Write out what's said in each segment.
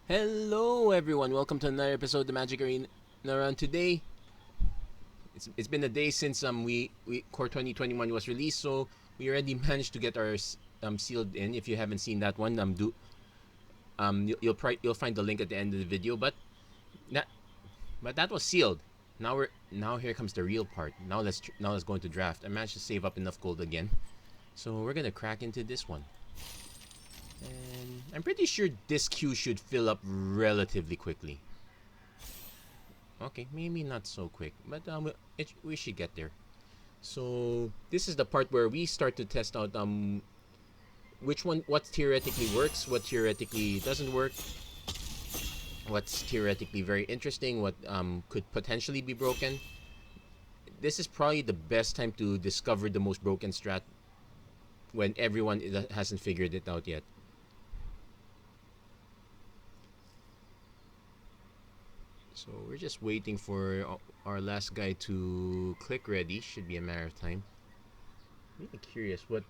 Hello everyone, welcome to another episode of the Magic Arena Run. Today, it's been a day since we Core 2021 was released, so we already managed to get our sealed in. If you haven't seen that one, you'll find the link at the end of the video. That that was sealed. Now here comes the real part. Now let's go into draft. I managed to save up enough gold again, so we're gonna crack into this one. And I'm pretty sure this queue should fill up relatively quickly. Okay, maybe not so quick, but we should get there. So this is the part where we start to test out what theoretically works, what theoretically doesn't work, what's theoretically very interesting, what could potentially be broken. This is probably the best time to discover the most broken strat when everyone hasn't figured it out yet. So we're just waiting for our last guy to click ready. Should be a matter of time. I'm really curious what...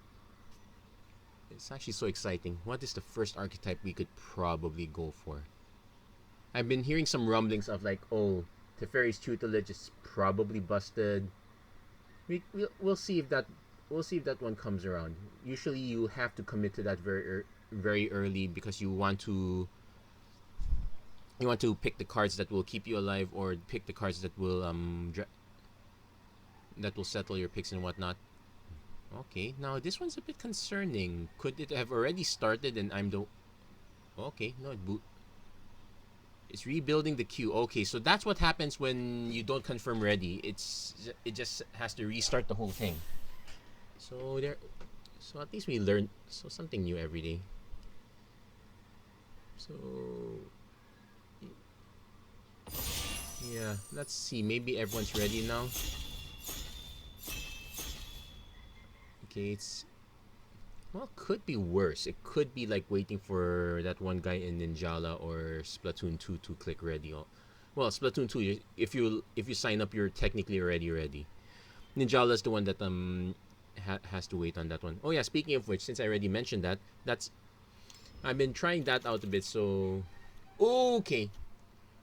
It's actually so exciting. What is the first archetype we could probably go for? I've been hearing some rumblings of like, oh, Teferi's tutelage is probably busted. We'll see if that one comes around. Usually you have to commit to that very early because you want to pick the cards that will keep you alive, or pick the cards that will settle your picks and whatnot. Okay, now this one's a bit concerning. Could it have already started and I'm the... Okay, no, it's rebuilding the queue. Okay, so that's what happens when you don't confirm ready. It just has to restart the whole thing. So at least we learn something new every day. So yeah, let's see. Maybe everyone's ready now. Okay, could be worse. It could be like waiting for that one guy in Ninjala or Splatoon 2 to click ready. Well, Splatoon 2, if you sign up, you're technically already ready. Ninjala's the one that has to wait on that one. Oh yeah, speaking of which, since I already mentioned that's I've been trying that out a bit. So okay,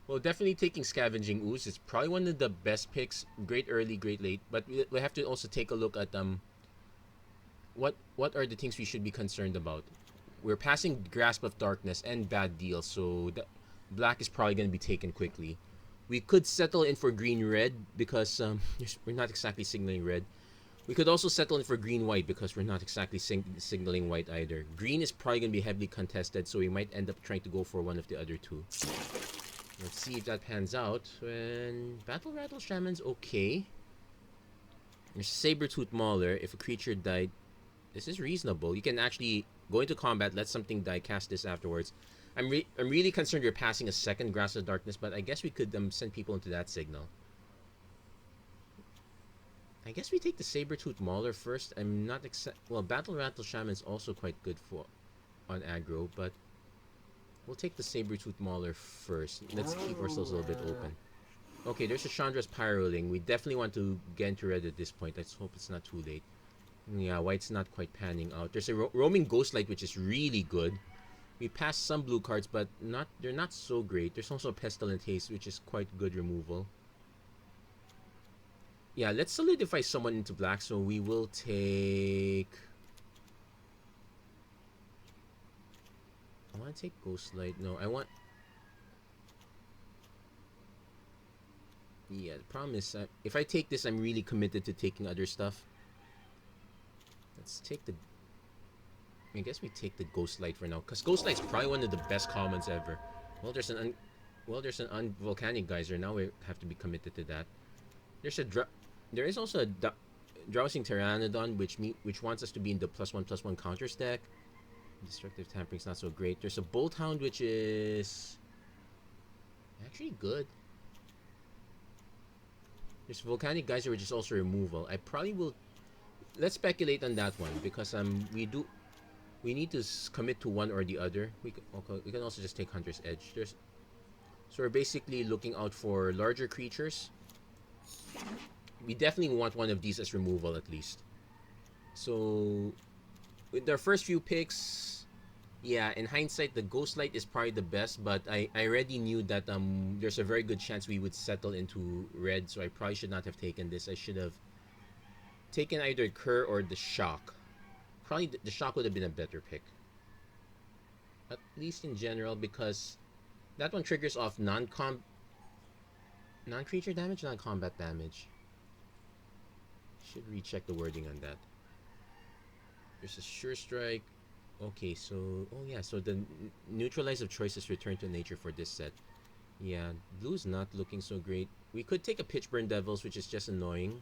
well, definitely taking Scavenging Ooze is probably one of the best picks. Great early, great late. But we have to also take a look at what are the things we should be concerned about. We're passing Grasp of Darkness and Bad Deal, so black is probably going to be taken quickly. We could settle in for green-red because we're not exactly signaling red. We could also settle in for green-white because we're not exactly signaling white either. Green is probably going to be heavily contested, so we might end up trying to go for one of the other two. Let's see if that pans out. When Battle Rattle Shaman's okay. There's Sabertooth Mauler. If a creature died, this is reasonable. You can actually go into combat, let something die, cast this afterwards. I'm really concerned you're passing a second Grasp of Darkness, but I guess we could send people into that signal. I guess we take the Sabertooth Mauler first. I'm not well, Battle Rattle Shaman is also quite good on aggro, but we'll take the Sabertooth Mauler first. Let's keep ourselves a little bit open. Okay, there's a Chandra's Pyroling. We definitely want to get into red at this point. Let's hope it's not too late. Yeah, white's not quite panning out. There's a Roaming Ghostlight, which is really good. We passed some blue cards, but they're not so great. There's also a Pestilent Haste, which is quite good removal. Yeah, let's solidify someone into black, so we will take... I want to take Ghostlight. No, I want... Yeah, the problem is, if I take this, I'm really committed to taking other stuff. Let's take the... I guess we take the Ghostlight for now, because Ghostlight's probably one of the best commons ever. Well, there's an Volcanic Geyser. Now we have to be committed to that. There is also a Drowsing Pteranodon, which wants us to be in the +1/+1 counter stack. Destructive Tampering's not so great. There's a Bolt Hound, which is actually good. There's Volcanic Geyser, which is also removal. I probably will... Let's speculate on that one, because we need to commit to one or the other. We can also just take Hunter's Edge. So we're basically looking out for larger creatures. We definitely want one of these as removal at least. So with our first few picks, Yeah, in hindsight, the Ghost Light is probably the best, but I already knew that there's a very good chance we would settle into red, so I probably should not have taken this. I should have taken either Kerr or the Shock. Probably the Shock would have been a better pick, at least in general, because that one triggers off non-creature damage, non-combat damage. Should recheck the wording on that. There's a Sure Strike. Okay, so oh yeah, so the neutralize of choice is returned to nature for this set. Yeah, blue's not looking so great. We could take a Pitchburn Devils, which is just annoying.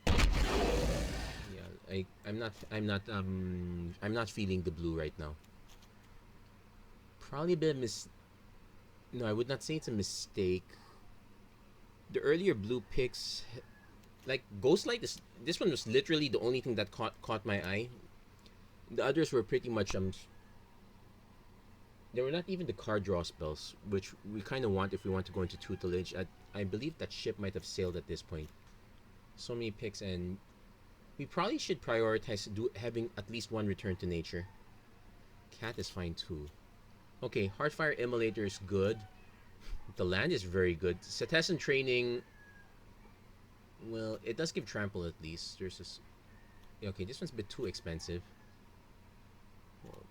Yeah, I'm not feeling the blue right now. Probably a bit of no, I would not say it's a mistake. The earlier blue picks, like Ghostlight, this one was literally the only thing that caught my eye. The others were pretty much they were not even the card draw spells, which we kind of want if we want to go into tutelage. I believe that ship might have sailed at this point. So many picks, and we probably should prioritize having at least one return to nature. Cat is fine too. Okay, Heartfire Immolator is good. The land is very good. Setessan Training, well, it does give trample at least. There's this. Okay, this one's a bit too expensive. Well,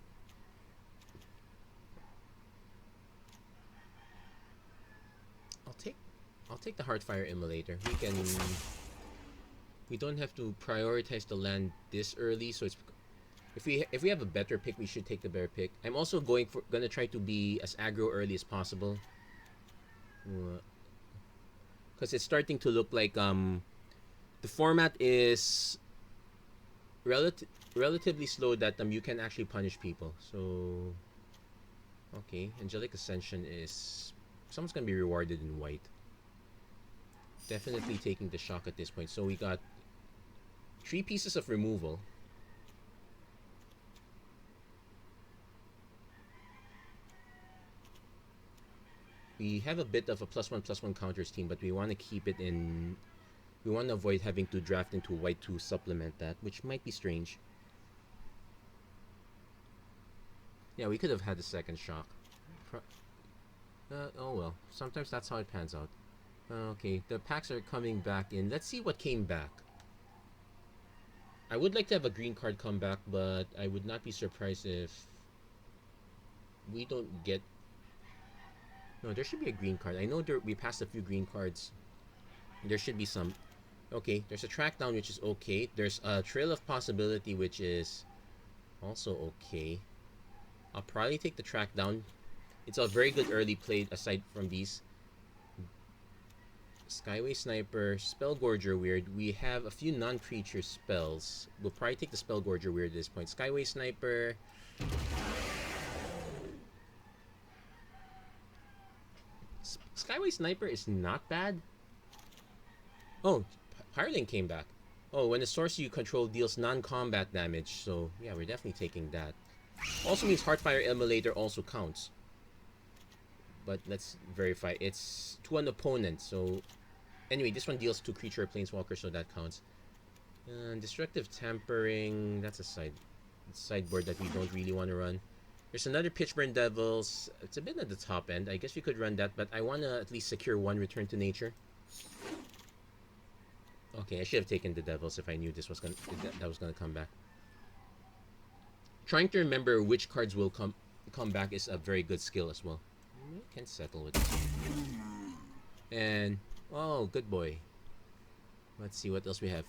I'll take the Heartfire Immolator. We don't have to prioritize the land this early, so it's if we have a better pick, we should take the better pick. I'm also gonna try to be as aggro early as possible, because it's starting to look like the format is relatively slow that you can actually punish people. So okay, Angelic Ascension is someone's gonna be rewarded in white. Definitely taking the Shock at this point. So we got 3 pieces of removal. We have a bit of a +1/+1 counters team, but we want to keep it in. We want to avoid having to draft into white to supplement that, which might be strange. Yeah, we could have had a second Shock. Oh well, sometimes that's how it pans out. Okay, the packs are coming back in. Let's see what came back. I would like to have a green card come back, but I would not be surprised if we don't get. No, there should be a green card. I know we passed a few green cards. There should be some. Okay, there's a track down, which is okay. There's a Trail of Possibility, which is also okay. I'll probably take the track down. It's a very good early play aside from these. Skyway Sniper, Spellgorger Weird. We have a few non-creature spells. We'll probably take the Spellgorger Weird at this point. Skyway Sniper. Skyway Sniper is not bad. Oh, Hirelink came back. Oh, when the sorcery you control deals non-combat damage. So, yeah, we're definitely taking that. Also means Heartfire Immolator also counts. But let's verify. It's to an opponent. So, anyway, this one deals to creature or planeswalker, so that counts. Destructive Tampering. That's a sideboard that we don't really want to run. There's another Pitchburn Devils. It's a bit at the top end. I guess we could run that, but I want to at least secure one return to nature. Okay, I should have taken the Devils if I knew this was that was gonna come back. Trying to remember which cards will come back is a very good skill as well. I can settle with this. And oh, good boy. Let's see what else we have.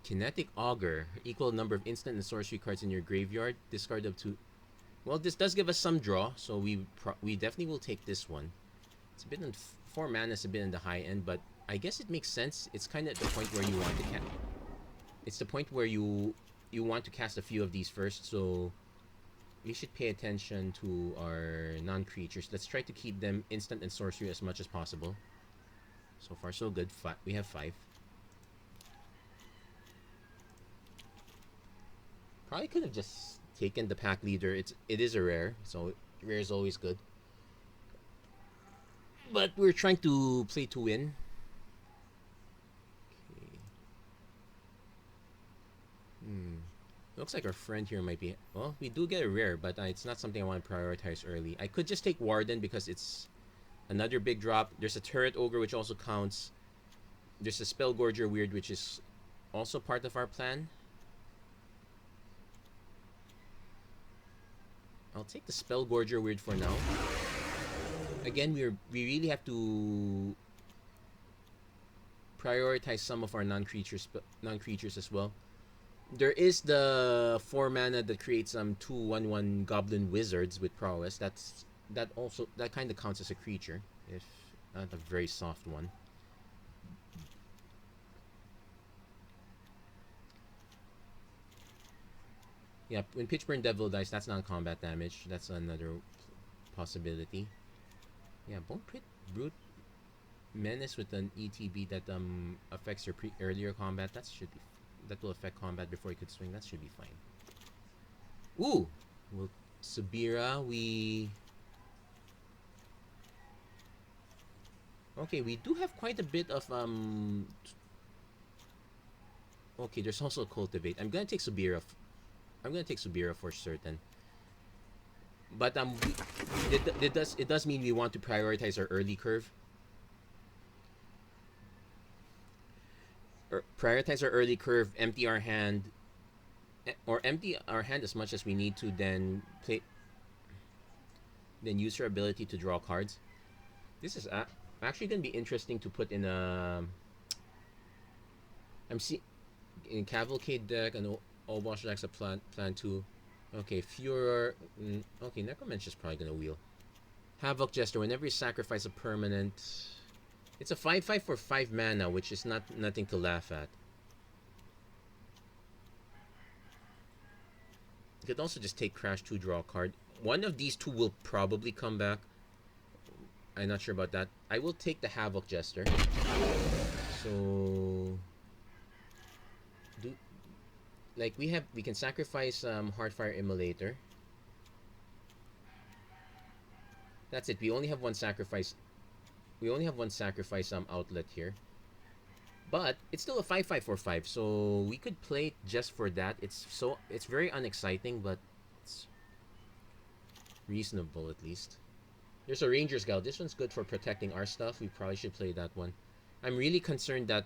Kinetic Augur. Equal number of instant and sorcery cards in your graveyard. Discard up to. Well, this does give us some draw, so we definitely will take this one. It's a bit on 4 mana, is a bit in the high end, but I guess it makes sense. It's kind of at the point where you want to cast. It's the point where you want to cast a few of these first, so we should pay attention to our non-creatures. Let's try to keep them instant and sorcery as much as possible. So far, so good. We have 5. Probably could have just taken the pack leader. It is a rare, so rare is always good. But we're trying to play to win. Looks like our friend here might be... Well, we do get a rare, but it's not something I want to prioritize early. I could just take Warden because it's another big drop. There's a Turret Ogre, which also counts. There's a Spell Gorger Weird, which is also part of our plan. I'll take the Spell Gorger Weird for now. Again, we really have to prioritize some of our non-creatures as well. There is the 4 mana that creates 2/1/1 Goblin Wizards with prowess. That kind of counts as a creature, if not a very soft one. Yeah, when Pitchburn Devil dies, that's non-combat damage. That's another possibility. Yeah, Bone Pit Brute Menace with an ETB that affects your earlier combat. That will affect combat before you could swing. That should be fine. Ooh! Well, Subira, okay, we do have quite a bit of okay, there's also a Cultivate. I'm gonna take Subira for certain. But it does mean we want to prioritize our early curve. Prioritize our early curve, empty our hand, or empty our hand as much as we need to, then use our ability to draw cards. This is actually going to be interesting to put in a... in Cavalcade deck and Obosh deck's a plan 2. Okay, Furor... okay, Necromancer's probably going to wheel. Havoc Jester, whenever you sacrifice a permanent... It's a 5/5 for 5 mana, which is nothing to laugh at. You could also just take Crash 2, draw a card. One of these two will probably come back. I'm not sure about that. I will take the Havoc Jester. So... we can sacrifice Heartfire Immolator. That's it. We only have one sacrifice. Outlet here. But it's still a 5/5 for 5, so we could play it just for that. It's very unexciting, but it's reasonable at least. There's a Ranger's Guild. This one's good for protecting our stuff. We probably should play that one. I'm really concerned that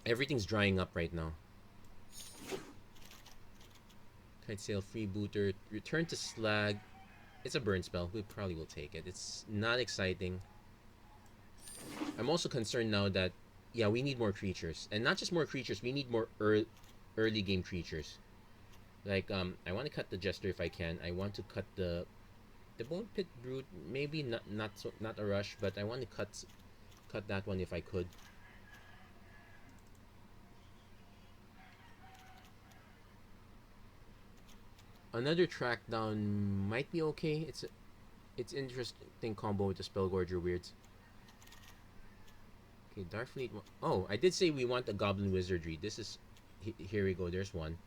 everything's drying up right now. Kite Sail, Freebooter, Return to Slag. It's a burn spell. We probably will take it. It's not exciting. I'm also concerned now that, yeah, we need more creatures. And not just more creatures, we need more early game creatures. Like, I want to cut the Jester if I can. I want to cut the Bone Pit Brute. Maybe not a rush, but I want to cut that one if I could. Another track down might be okay. It's interesting combo with the Spellgorger Weirds. Okay, Darkfleet. Oh, I did say we want a Goblin Wizardry. This is... here we go. There's one.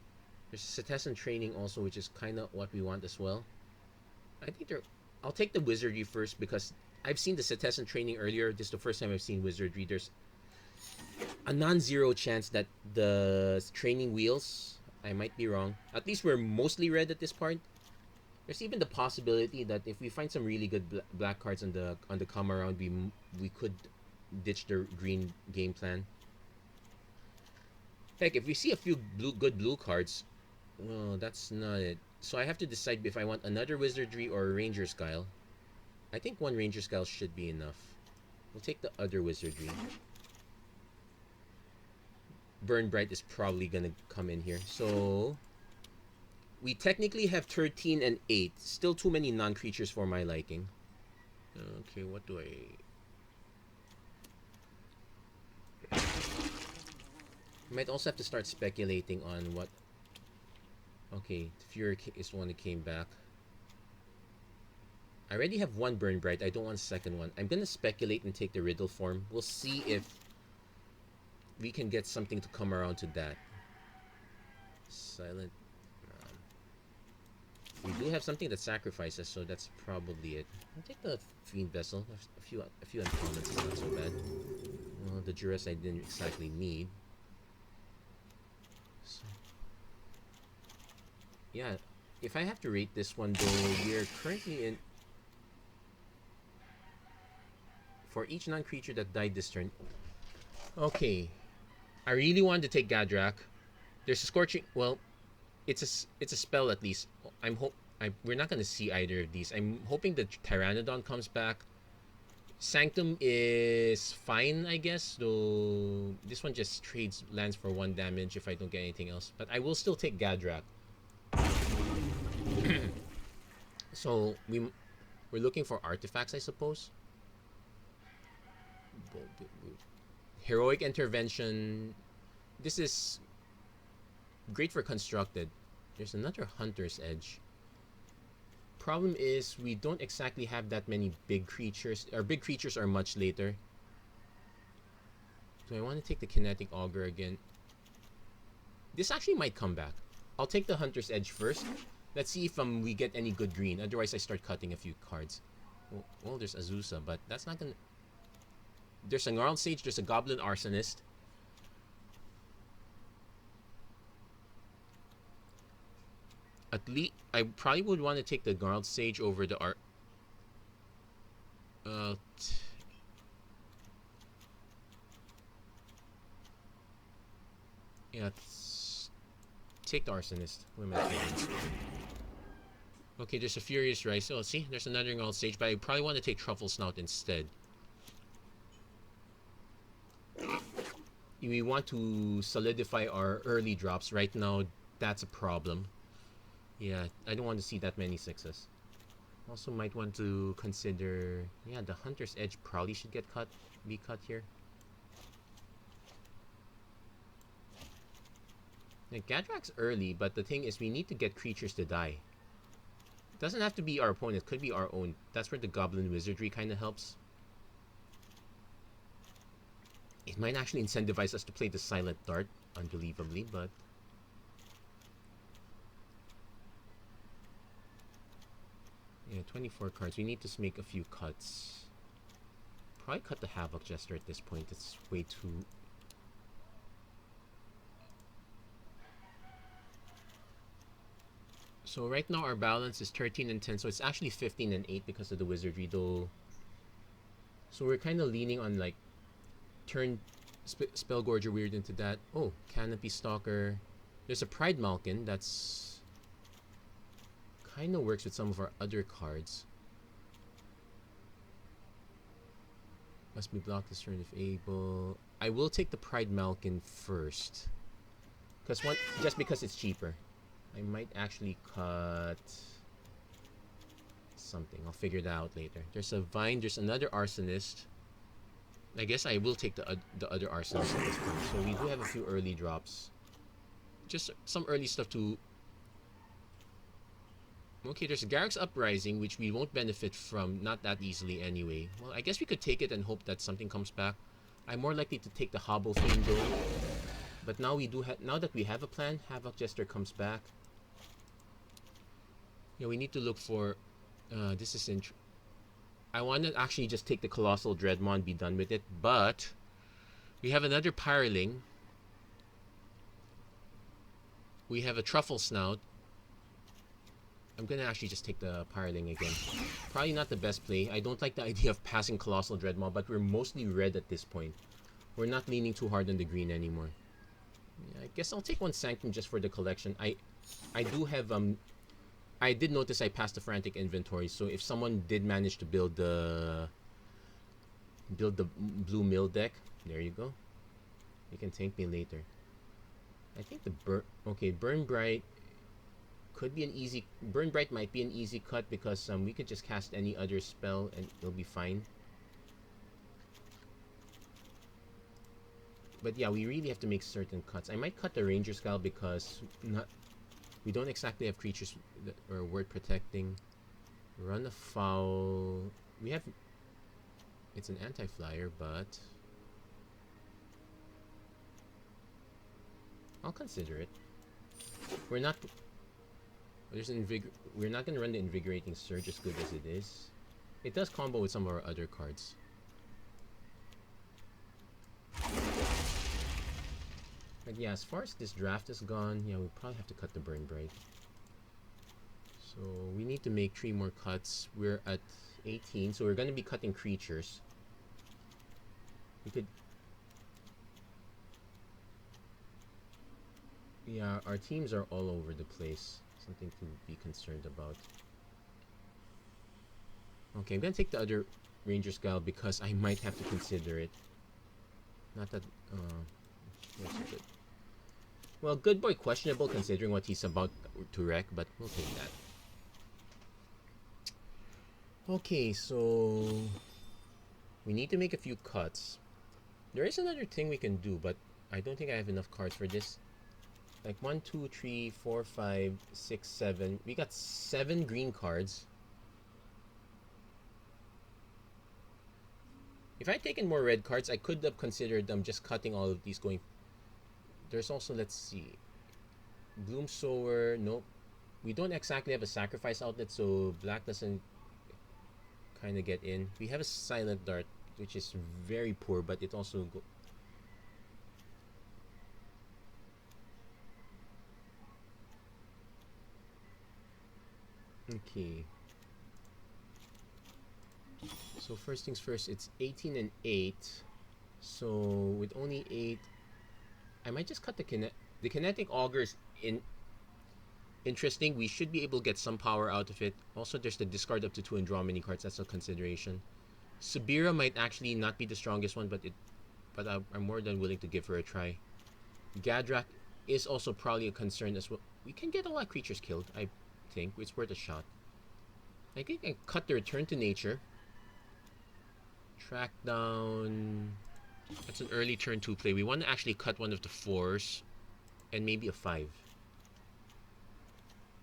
There's Cetizen Training also, which is kind of what we want as well. I think I'll take the Wizardry first because I've seen the Cetizen Training earlier. This is the first time I've seen Wizardry. There's a non-zero chance that the training wheels... I might be wrong. At least we're mostly red at this point. There's even the possibility that if we find some really good black cards on the come around, we could ditch the green game plan. Heck, if we see a few good blue cards, well, that's not it. So I have to decide if I want another Wizardry or a Ranger's Guile. I think one Ranger's Guile should be enough. We'll take the other Wizardry. Burn Bright is probably gonna come in here. So we technically have 13 and 8. Still too many non-creatures for my liking. Okay, what do I might also have to start speculating on what... Okay, Fury is the one that came back. I already have one Burn Bright. I don't want a second one. I'm gonna speculate and take the Riddle form. We'll see if we can get something to come around to that. Silent. We do have something that sacrifices, so that's probably it. I'll take the Fiend Vessel. A few uncommons is not so bad. Well, the Duress I didn't exactly need. So. Yeah, if I have to rate this one though, we're currently in for each non-creature that died this turn. Okay, I really wanted to take Gadrak. There's a scorching. Well, it's a spell at least. I'm hope we're not gonna see either of these. I'm hoping the Pteranodon comes back. Sanctum is fine, I guess. Though this one just trades lands for 1 damage if I don't get anything else. But I will still take Gadrak. So we're looking for artifacts, I suppose. Heroic Intervention. This is great for constructed. There's another Hunter's Edge. Problem is we don't exactly have that many big creatures. Our big creatures are much later. Do I want to take the Kinetic Augur again? This actually might come back. I'll take the Hunter's Edge first. Let's see if we get any good green. Otherwise, I start cutting a few cards. Well, there's Azusa, but that's not gonna... There's a Gnarled Sage, there's a Goblin Arsonist. At least, I probably would want to take the Gnarled Sage over the yeah, take the Arsonist. What am I taking? Okay, there's a Furious Rise. Oh, see, there's another Gnarled Sage, but I probably want to take Truffle Snout instead. We want to solidify our early drops. Right now, that's a problem. Yeah, I don't want to see that many 6s. Also might want to consider... Yeah, the Hunter's Edge probably should be cut here. Like, Gadrak's early, but the thing is we need to get creatures to die. It doesn't have to be our opponent, it could be our own. That's where the Goblin Wizardry kind of helps. It might actually incentivize us to play the Silent Dart, unbelievably, but... Yeah, 24 cards. We need to make a few cuts. Probably cut the Havoc Jester at this point. It's way too... So right now our balance is 13 and 10. So it's actually 15 and 8 because of the Wizardry though. So we're kind of leaning on like... Turn Spellgorger Weird into that. Oh, Canopy Stalker. There's a Pride Malkin that's... Kind of works with some of our other cards. Must be blocked this turn if able. I will take the Pride Malkin first. Just because it's cheaper. I might actually cut something. I'll figure that out later. There's a Vine. There's another Arsonist. I guess I will take the other Arsonist at this point. So we do have a few early drops. Just some early stuff to... Okay, there's a Garruk's Uprising, which we won't benefit from not that easily anyway. Well, I guess we could take it and hope that something comes back. I'm more likely to take the Hobble Flame though. But now now that we have a plan, Havoc Jester comes back. Yeah, we need to look for... this is I want to actually just take the Colossal Dreadmon and be done with it, but... We have another Pyroling. We have a Truffle Snout. I'm gonna actually just take the Pyroling again. Probably not the best play. I don't like the idea of passing Colossal Dreadmon, but we're mostly red at this point. We're not leaning too hard on the green anymore. Yeah, I guess I'll take one Sanctum just for the collection. I do have I did notice I passed the Frantic Inventory, so if someone did manage to build the Blue Mill deck, there you go. You can thank me later. I think the Burn Bright could be an easy... Burn Bright might be an easy cut because we could just cast any other spell and it'll be fine. But yeah, we really have to make certain cuts. I might cut the Ranger Skull because we don't exactly have creatures that are worth protecting. Run afoul. We have... It's an anti-flyer, but... I'll consider it. We're not... We're not going to run the Invigorating Surge as good as it is. It does combo with some of our other cards. But yeah, as far as this draft is gone, yeah, we probably have to cut the Burn Bright. So we need to make 3 more cuts. We're at 18, so we're going to be cutting creatures. We could... Yeah, our teams are all over the place. Something to be concerned about. Okay, I'm going to take the other Ranger Scowl because I might have to consider it. Not that... that's good. Well, good boy questionable considering what he's about to wreck, but we'll take that. Okay, so we need to make a few cuts. There is another thing we can do, but I don't think I have enough cards for this. Like 1, 2, 3, 4, 5, 6, 7. We got 7 green cards. If I had taken more red cards, I could have considered just cutting all of these going. There's also, let's see, Bloom Sower. Nope. We don't exactly have a sacrifice outlet, so black doesn't kind of get in. We have a Silent Dart, which is very poor, but it also okay. So first things first, it's 18 and 8. So with only 8, I might just cut the kinetic auger is interesting. We should be able to get some power out of it. Also, there's the discard up to 2 and draw many cards. That's a consideration. Subira might actually not be the strongest one, but I'm more than willing to give her a try. Gadrak is also probably a concern as well. We can get a lot of creatures killed, I think. It's worth a shot. I think I can cut the Return to Nature. Track down... That's an early turn 2 play. We want to actually cut one of the 4s and maybe a 5.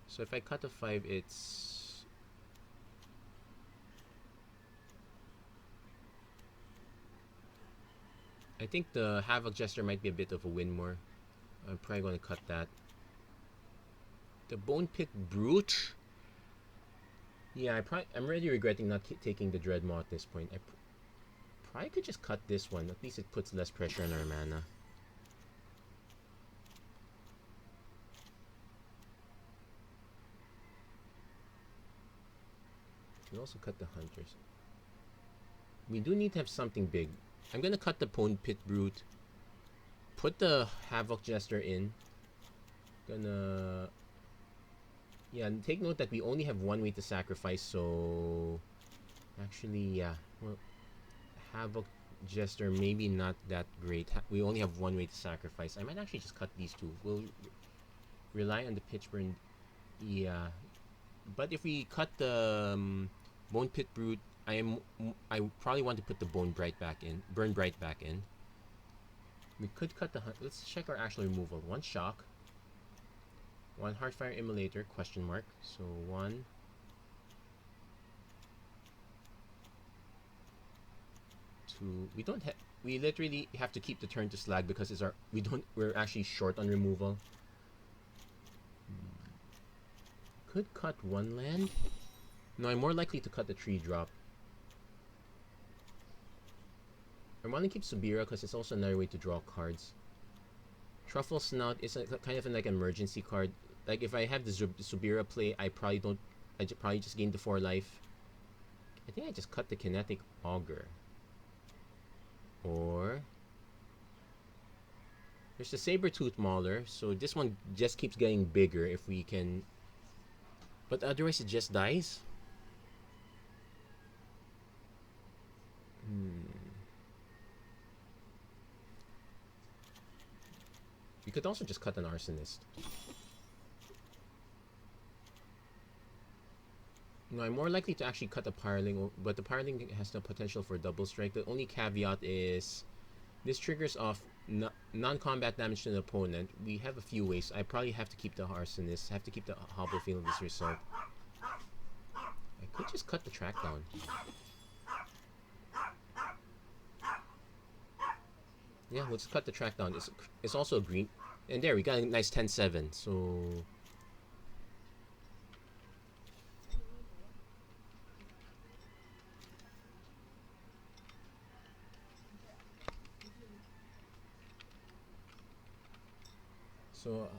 So if I cut a 5, it's... I think the Havoc Jester might be a bit of a win more. I'm probably going to cut that. The Bone Pit Brute? Yeah, I'm already regretting not taking the Dreadmaw at this point. I probably could just cut this one. At least it puts less pressure on our mana. We also cut the Hunters. We do need to have something big. I'm gonna cut the Bone Pit Brute. Put the Havoc Jester in. Gonna... Yeah, and take note that we only have 1 way to sacrifice, so... Actually, yeah. Well, Havoc Jester, maybe not that great. We only have 1 way to sacrifice. I might actually just cut these 2. We'll rely on the Pitchburn. Yeah. But if we cut the Bone Pit Brute, I probably want to put the Burn Bright back in. We could cut the... Let's check our actual removal. 1 Shock. 1 Heartfire Immolator, question mark. So 1. 2. We don't have... We literally have to keep the turn to slag because it's our... We're actually short on removal. Could cut 1 land. No, I'm more likely to cut the 3 drop. I want to keep Subira because it's also another way to draw cards. Truffle Snout is kind of like an emergency card. Like if I have the Subira play, I probably just gain the 4 life. I think I just cut the Kinetic Auger. Or there's the Sabertooth Mauler, so this one just keeps getting bigger if we can. But otherwise it just dies. We could also just cut an Arsonist. No, I'm more likely to actually cut a Pyreling, but the Pyreling has the potential for double strike. The only caveat is this triggers off non-combat damage to an opponent. We have a few ways. I probably have to keep the Arsonist, have to keep the Hobble Field of this result. I could just cut the track down. Yeah, we'll just cut the track down. It's also a green. And there, we got a nice 10-7. So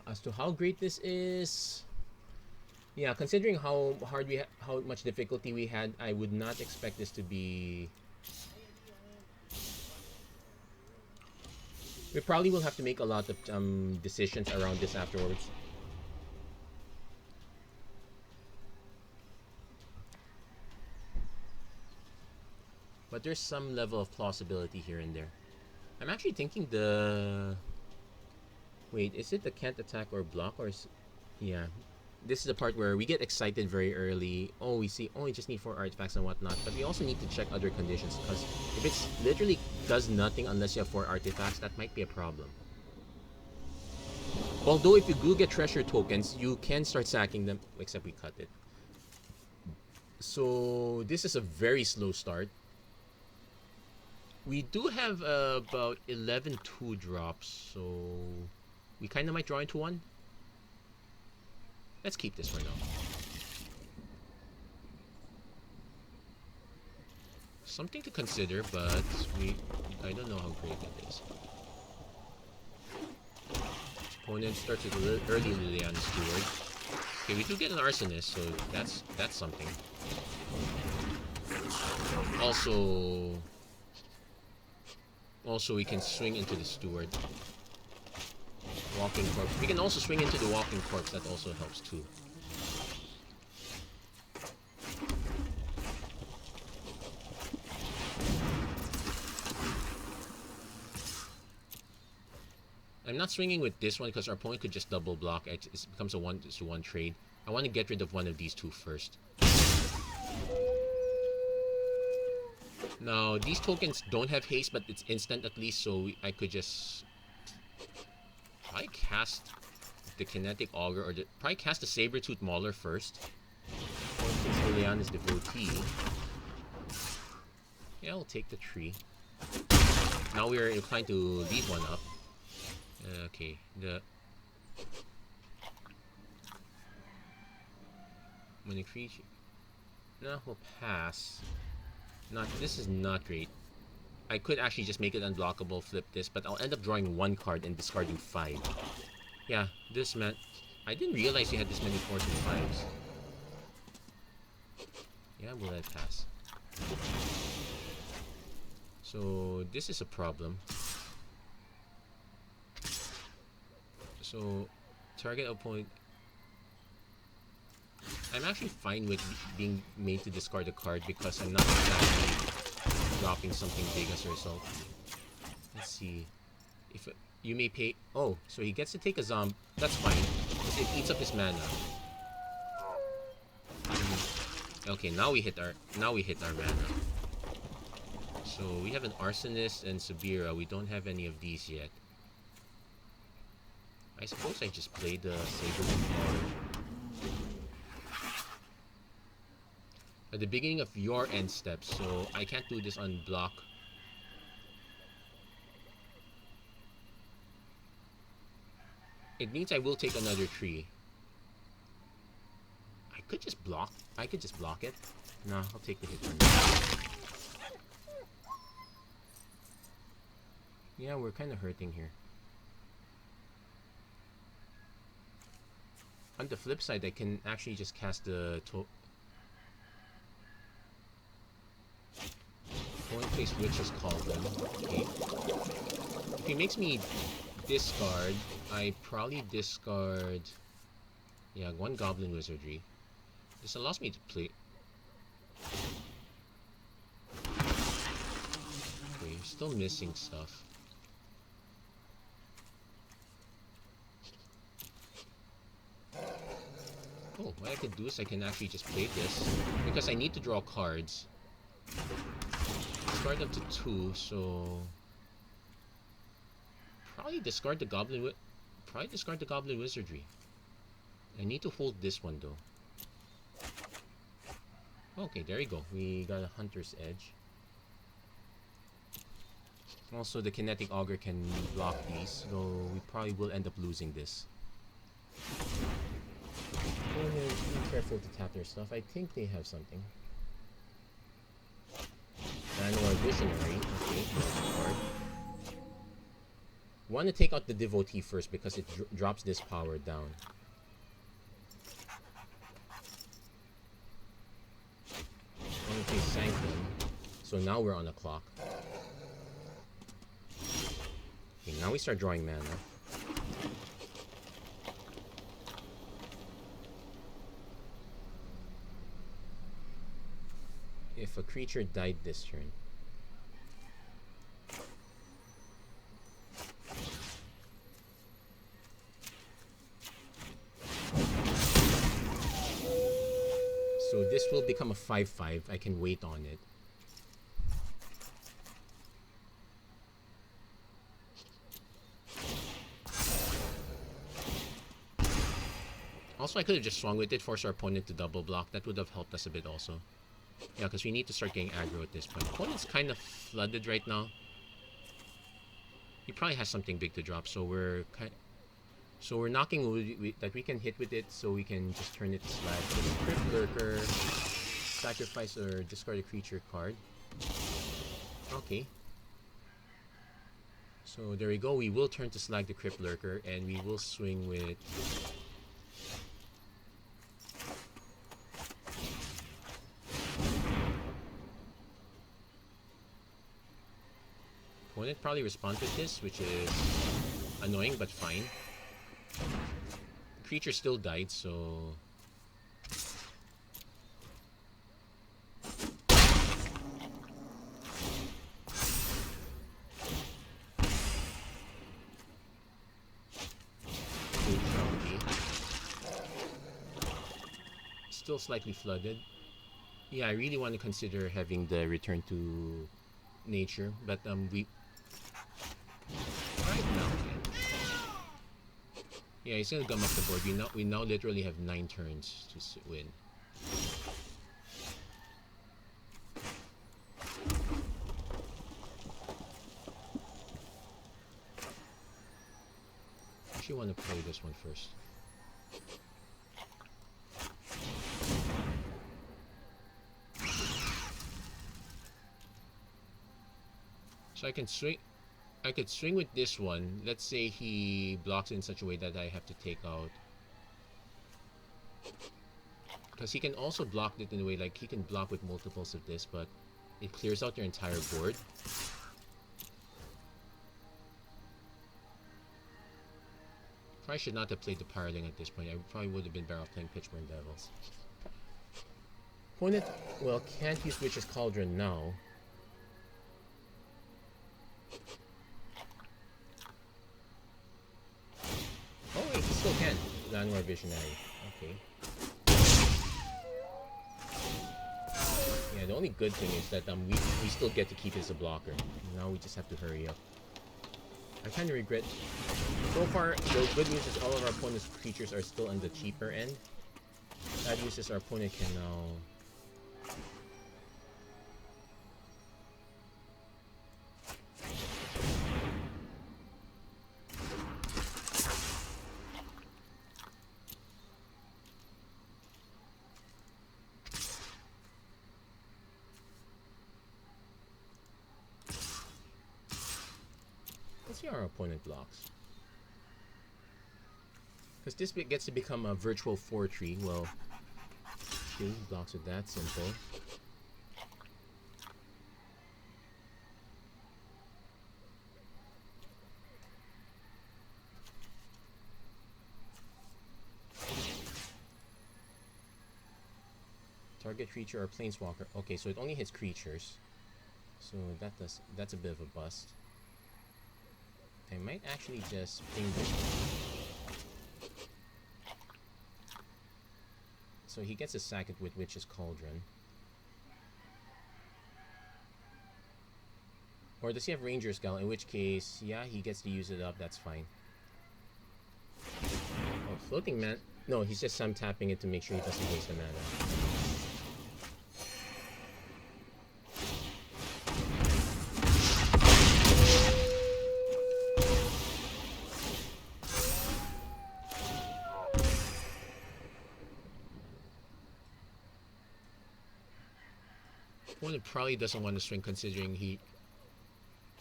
as to how great this is, Yeah, considering how hard how much difficulty we had, I would not expect this to be. We probably will have to make a lot of decisions around this afterwards. But there's some level of plausibility here and there. I'm actually thinking the. Wait, is it the can't attack or block or is. Yeah. This is the part where we get excited very early. Oh, we see, oh, we just need 4 artifacts and whatnot. But we also need to check other conditions because if it's literally does nothing unless you have 4 artifacts, that might be a problem. Although if you do get treasure tokens, you can start sacking them. Except we cut it. So this is a very slow start. We do have about 11 2-drops, so we kind of might draw into one. Let's keep this for now. Something to consider, but I don't know how great it is. Opponent starts with a early Liliana Steward. Okay, we do get an Arsonist, so that's something. Also we can swing into the Steward. Walking Corpse. We can also swing into the Walking Corpse, that also helps too. I'm not swinging with this one because our opponent could just double block. It becomes a 1-to-1 trade. I want to get rid of one of these two first. Now, these tokens don't have haste, but it's instant at least, so I could just probably cast the Kinetic Augur, or probably cast the Sabertooth Mauler first. Since Liliana's devotee. Yeah, I'll take the tree. Now we are inclined to leave one up. Okay, when a creature. No, we'll pass. This is not great. I could actually just make it unblockable, flip this, but I'll end up drawing 1 card and discarding 5. Yeah, this meant I didn't realize you had this many 4s and 5s. Yeah, we'll let it pass. So this is a problem. So target opponent. I'm actually fine with being made to discard a card because I'm not exactly dropping something big as a result. Let's see. If you may pay. Oh, so he gets to take a zombie. That's fine. Because it eats up his mana. Okay, now we hit our mana. So we have an Arsonist and Sabira. We don't have any of these yet. I suppose I just play the Sabertooth. At the beginning of your end step, so I can't do this on block. It means I will take another tree. I could just block it. No, I'll take the hit one. Yeah, we're kind of hurting here. On the flip side, I can actually just cast the One place Witch's Cauldron. Okay. If he makes me discard, I probably discard. Yeah, 1 Goblin Wizardry. This allows me to play. Okay, still missing stuff. Oh, what I could do is I can actually just play this because I need to draw cards. Discard up to 2, so probably discard the Goblin Wizardry. I need to hold this one though. Okay, there you go. We got a Hunter's Edge. Also, the Kinetic Augur can block these, so we probably will end up losing this. Be careful to tap their stuff. I think they have something. Manor Visionary. Okay, card. Want to take out the Devotee first because it drops this power down. So now we're on the clock. Okay, now we start drawing mana. If a creature died this turn. So this will become a 5/5. I can wait on it. Also, I could have just swung with it, force our opponent to double block. That would have helped us a bit also. Yeah, because we need to start getting aggro at this point. Opponent's kind of flooded right now. He probably has something big to drop, so we're knocking that we can hit with it, so we can just turn it to slag. Just Crypt Lurker, sacrifice or discard a creature card. Okay. So there we go. We will turn to slag the Crypt Lurker, and we will swing with. Opponent probably responds with this, which is annoying but fine. The creature still died, so still slightly flooded. Yeah, I really want to consider having the return to nature, but we right now. Yeah, he's gonna gum up the board. We now literally have 9 turns to win. I actually want to play this one first. So I could swing with this one. Let's say he blocks in such a way that I have to take out. Because he can also block it in a way like he can block with multiples of this, but it clears out your entire board. Probably should not have played the Pyroling at this point. I probably would have been better off playing Pitchburn Devils. Opponent, well, can't use Witch's Cauldron now. Oh wait, he still can. Landwar Visionary. Okay. Yeah, the only good thing is that we still get to keep his a blocker. Now we just have to hurry up. I kind of regret. So far, the good news is all of our opponent's creatures are still on the cheaper end. Bad news is our opponent can now. Let's see how our opponent blocks. Because this bit gets to become a virtual 4-tree. Well, okay, blocks with that simple. Target creature or planeswalker. Okay, so it only hits creatures. So that's a bit of a bust. I might actually just ping this one. So he gets a sack it with Witch's Cauldron. Or does he have Ranger's Gal? In which case, yeah, he gets to use it up. That's fine. Oh, floating man. No, he's just tapping it to make sure he doesn't waste the mana. Opponent probably doesn't want to swing considering he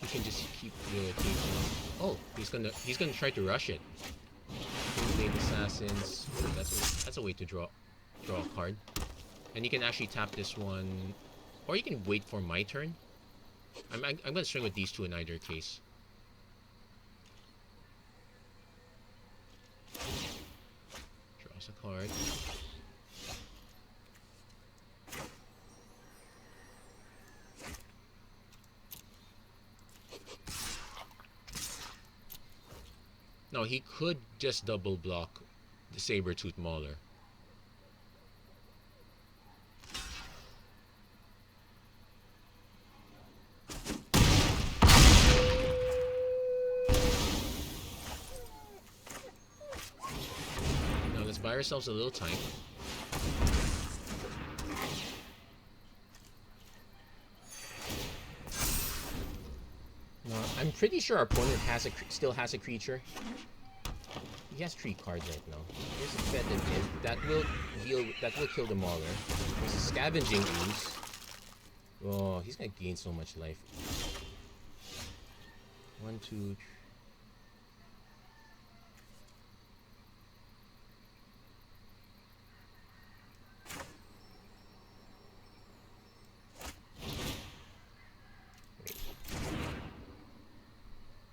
can just keep the cage. Oh, he's gonna try to rush it. Blade Assassins. That's a way to draw a card. And you can actually tap this one. Or you can wait for my turn. I'm gonna swing with these two in either case. Draws a card. No, he could just double block the Saber-Tooth Mauler. Now let's buy ourselves a little time. No, I'm pretty sure our opponent still has a creature. He has 3 cards right now. Here's a Fet and Imp. That will kill the Mauler. There's a Scavenging Ooze. Oh, he's gonna gain so much life. 1, 2, 3.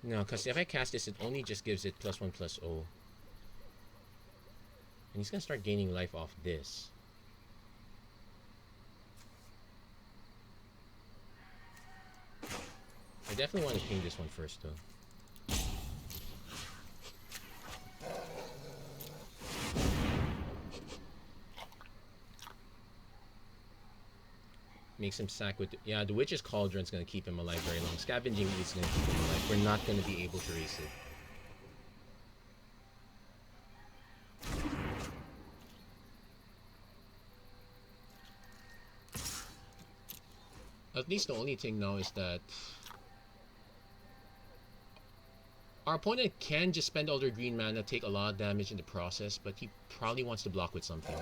No, because if I cast this, it only just gives it +1/+0. And he's going to start gaining life off this. I definitely want to ping this one first, though. Makes him sack with... Yeah, the Witch's Cauldron's going to keep him alive very long. Scavenging is going to keep him alive. We're not going to be able to race it. At least the only thing now is that... Our opponent can just spend all their green mana, take a lot of damage in the process, but he probably wants to block with something.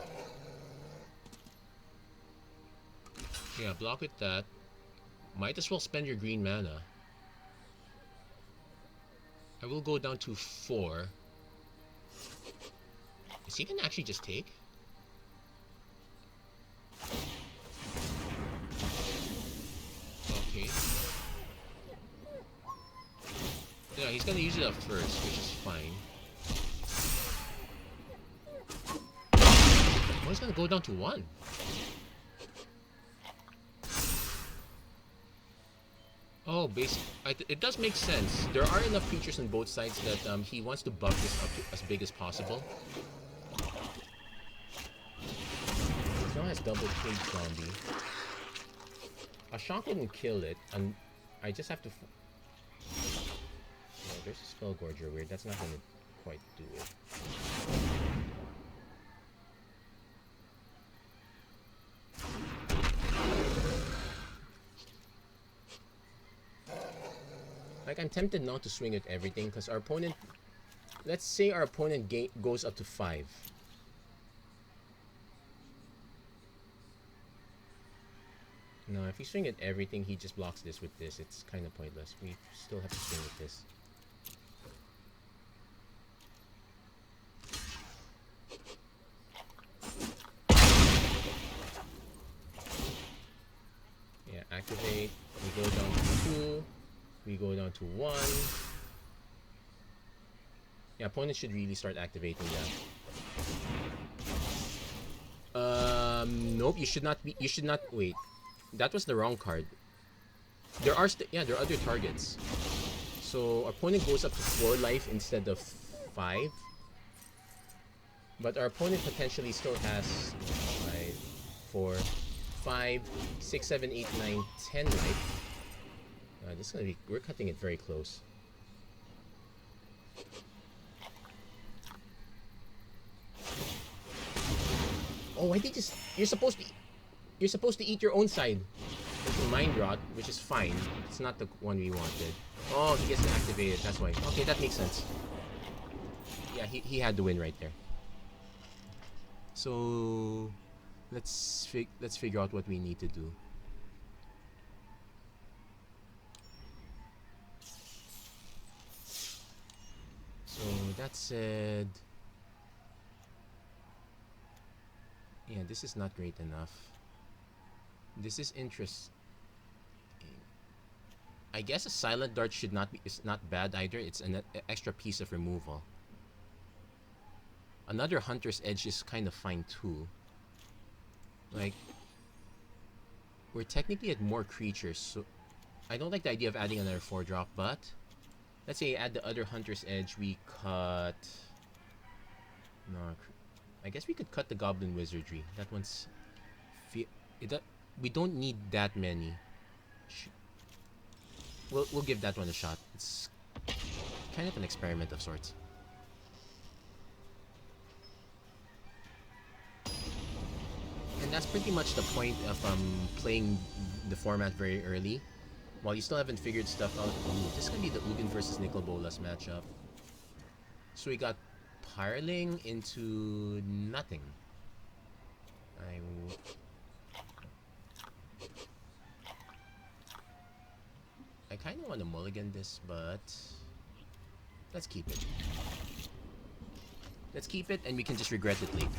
Yeah, block with that. Might as well spend your green mana. I will go down to 4. Is he gonna actually just take? Okay. Yeah, he's gonna use it up first, which is fine. Oh, he's gonna go down to 1. Oh, it does make sense. There are enough creatures on both sides that he wants to buff this up to as big as possible. He now has double Cage Zombie. A shock wouldn't kill it, and I just have to... No, there's a Spell Gorger weird. That's not going to quite do it. Like, I'm tempted not to swing at everything, because our opponent... Let's say our opponent goes up to 5. No, if we swing at everything, he just blocks this with this. It's kind of pointless. We still have to swing with this. Yeah, activate. We go down to 2. We go down to 1. Yeah, opponent should really start activating that. Nope, you should not be... You should not... Wait. That was the wrong card. There are other targets. So, opponent goes up to 4 life instead of 5. But our opponent potentially still has 5, 4, 5, 6, 7, 8, 9, 10 life. This is gonna be... We're cutting it very close. Oh, I think you're supposed to eat your own side. There's Mind Rot, which is fine. It's not the one we wanted. Oh, he gets to activate it. That's why. Okay, that makes sense. Yeah, he had the win right there. So let's figure out what we need to do. So that said, yeah, this is not great enough. This is interesting. I guess a silent dart should not be. It's not bad either. It's an extra piece of removal. Another hunter's edge is kind of fine too. Like, we're technically at more creatures, so I don't like the idea of adding another 4-drop, but let's say add the other hunter's edge. We cut. No, I guess we could cut the goblin wizardry. That one's. We don't need that many. We'll give that one a shot. It's kind of an experiment of sorts. And that's pretty much the point of playing the format very early. While you still haven't figured stuff out. Ooh, this is gonna be the Ugin versus Nicol Bolas matchup. So we got Pireling into nothing. I kind of want to mulligan this, but let's keep it. Let's keep it, and we can just regret it later.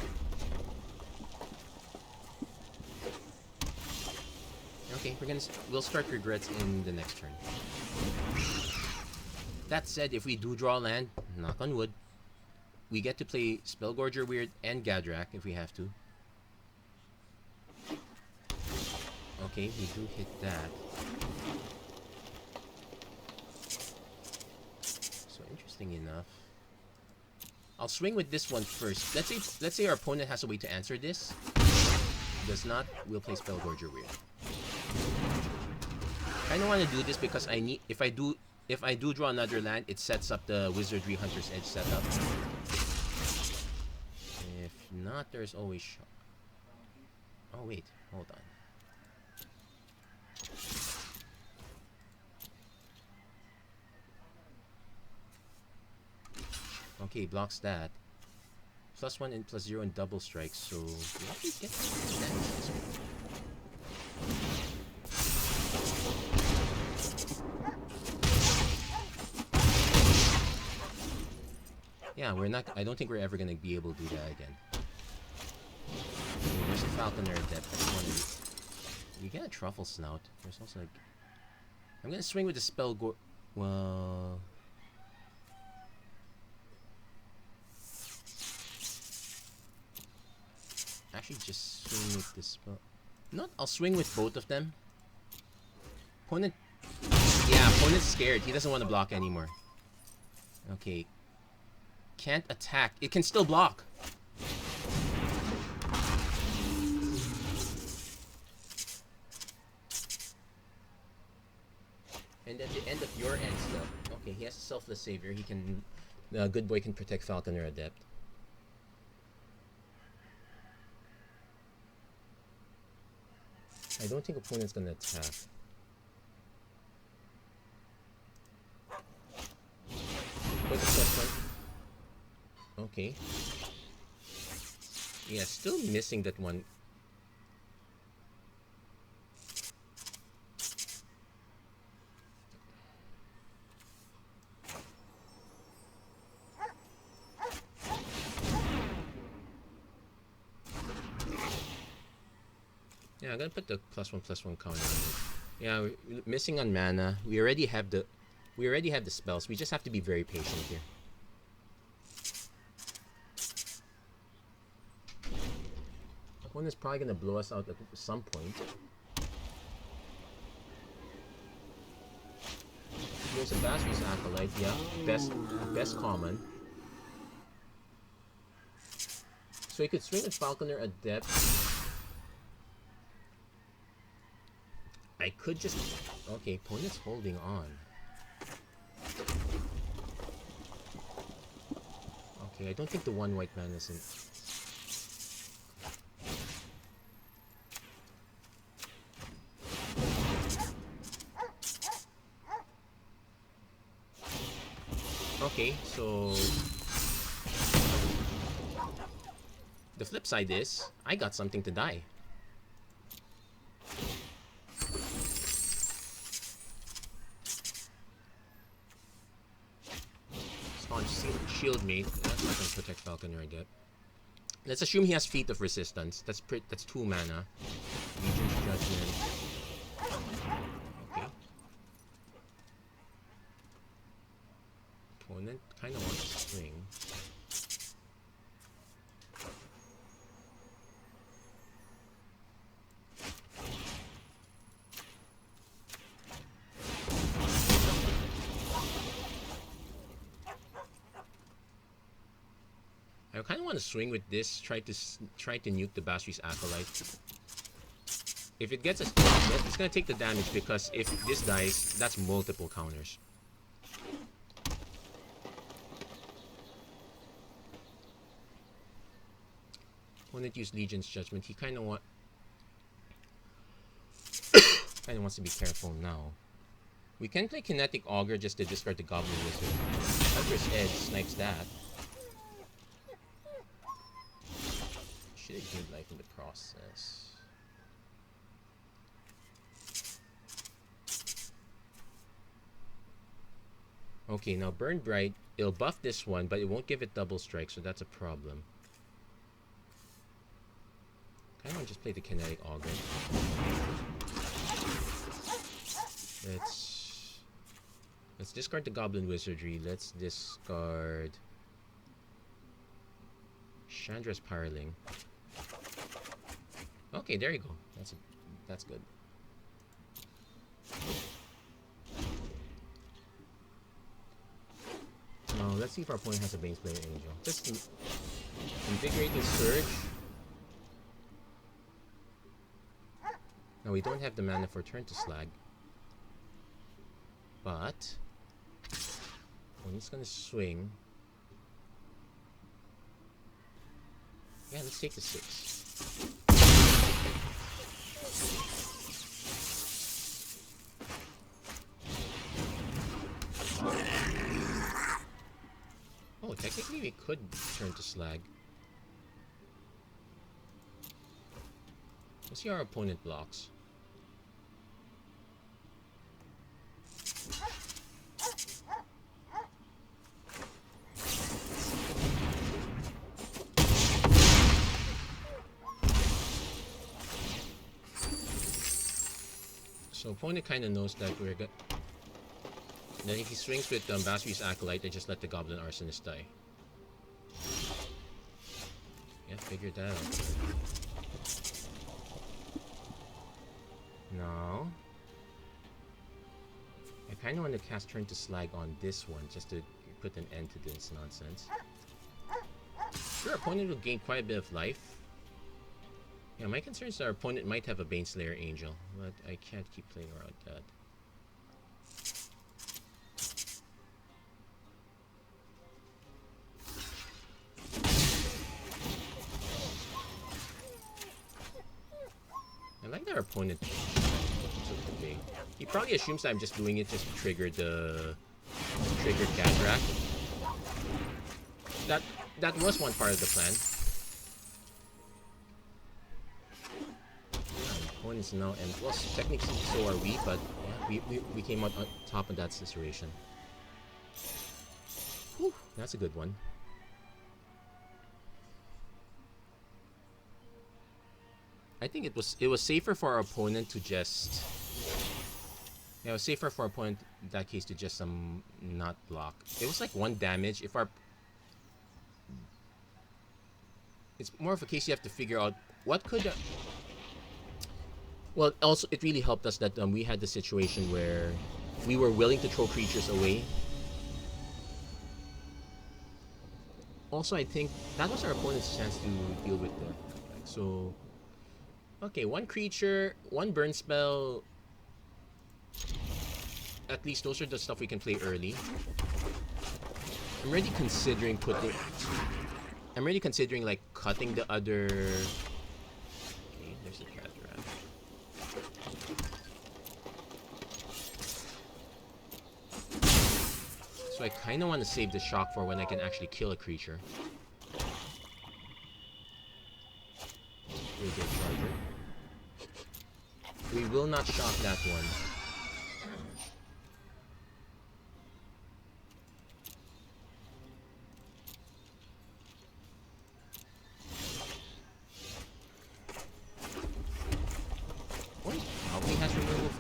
Okay, we'll start regrets in the next turn. That said, if we do draw land, knock on wood, we get to play Spellgorger Weird and Gadrak if we have to. Okay, we do hit that. So interesting enough. I'll swing with this one first. Let's say our opponent has a way to answer this. Does not, we'll play Spellgorger Weird. I kind of want to do this because I need if I do draw another land, it sets up the Wizardry Hunter's Edge setup. If not, there's always oh wait, hold on. Okay, blocks that. +1 and +0 and double strikes, so we actually get damage this way. Yeah, I don't think we're ever gonna be able to do that again. Okay, there's a Falconer that you get a Truffle Snout. There's also like I'm gonna swing with the well, actually just swing with this spell. No, I'll swing with both of them. Opponent's scared. He doesn't want to block anymore. Okay. Can't attack. It can still block. And at the end of your end step, okay, he has a Selfless Savior. He can, good boy can protect Falconer Adept. I don't think opponent's gonna attack. Put the +1. Okay. Yeah, still missing that one. Yeah, I'm gonna put the +1/+1 counter on it. Yeah, we're missing on mana. We already have the spells. We just have to be very patient here. One is probably gonna blow us out at some point. There's a Basri's Acolyte, yeah. Best common. So he could swing with Falconer Adept. I could just... Okay, opponent's holding on. Okay, I don't think the one white man is in... Okay, so... The flip side is, I got something to die. Staunch Shield Mate, that's not going to protect Falconer Adept. Let's assume he has Feet of Resistance. That's 2 mana. Legion's Judgment. Okay. Opponent kind of wants to swing. I kind of want to swing with this. Try to nuke the Basri's Acolyte. If it gets a it's gonna take the damage because if this dies, that's multiple counters. Opponent used Legion's Judgment. He kind of wants to be careful now. We can play Kinetic Augur just to discard the Goblin Wizard. Hunter's Edge snipes that. Should have gained life in the process. Okay, now Burn Bright. It'll buff this one, but it won't give it double strike, so that's a problem. I want to just play the Kinetic Augur. Let's discard the Goblin Wizardry. Let's discard Chandra's Pyroling. Okay, there you go. That's good. Now let's see if our opponent has a Baneslayer Angel. Just Invigorating Surge. Now we don't have the mana for Turn to Slag, but opponent's gonna swing. Yeah, let's take the 6. Oh, technically we could turn to Slag. Let's see how our opponent blocks. So opponent kind of knows that we're good. Then if he swings with Basri's Acolyte, I just let the Goblin Arsonist die. Yeah, figured that out. Now, I kind of want to cast Turn to Slag on this one, just to put an end to this nonsense. Sure, opponent will gain quite a bit of life. Yeah, my concern is our opponent might have a Baneslayer Angel, but I can't keep playing around that. I like that our opponent took the bait. He probably assumes that I'm just doing it just to trigger the Cataract. That was one part of the plan. Opponents now, and well, technically so are we, but yeah, we came out on top of that situation. Whew, that's a good one. I think it was safer for our opponent to just, yeah, it was safer for our opponent in that case to just not block. It was like 1 damage. If our, it's more of a case you have to figure out what could. Well, also it really helped us that we had the situation where we were willing to throw creatures away. Also, I think that was our opponent's chance to deal with the so. Okay, 1 creature, 1 burn spell. At least those are the stuff we can play early. I'm already considering like cutting the other. Okay, there's the Cataract. So I kind of want to save the shock for when I can actually kill a creature. Really good Charger. We will not shock that one.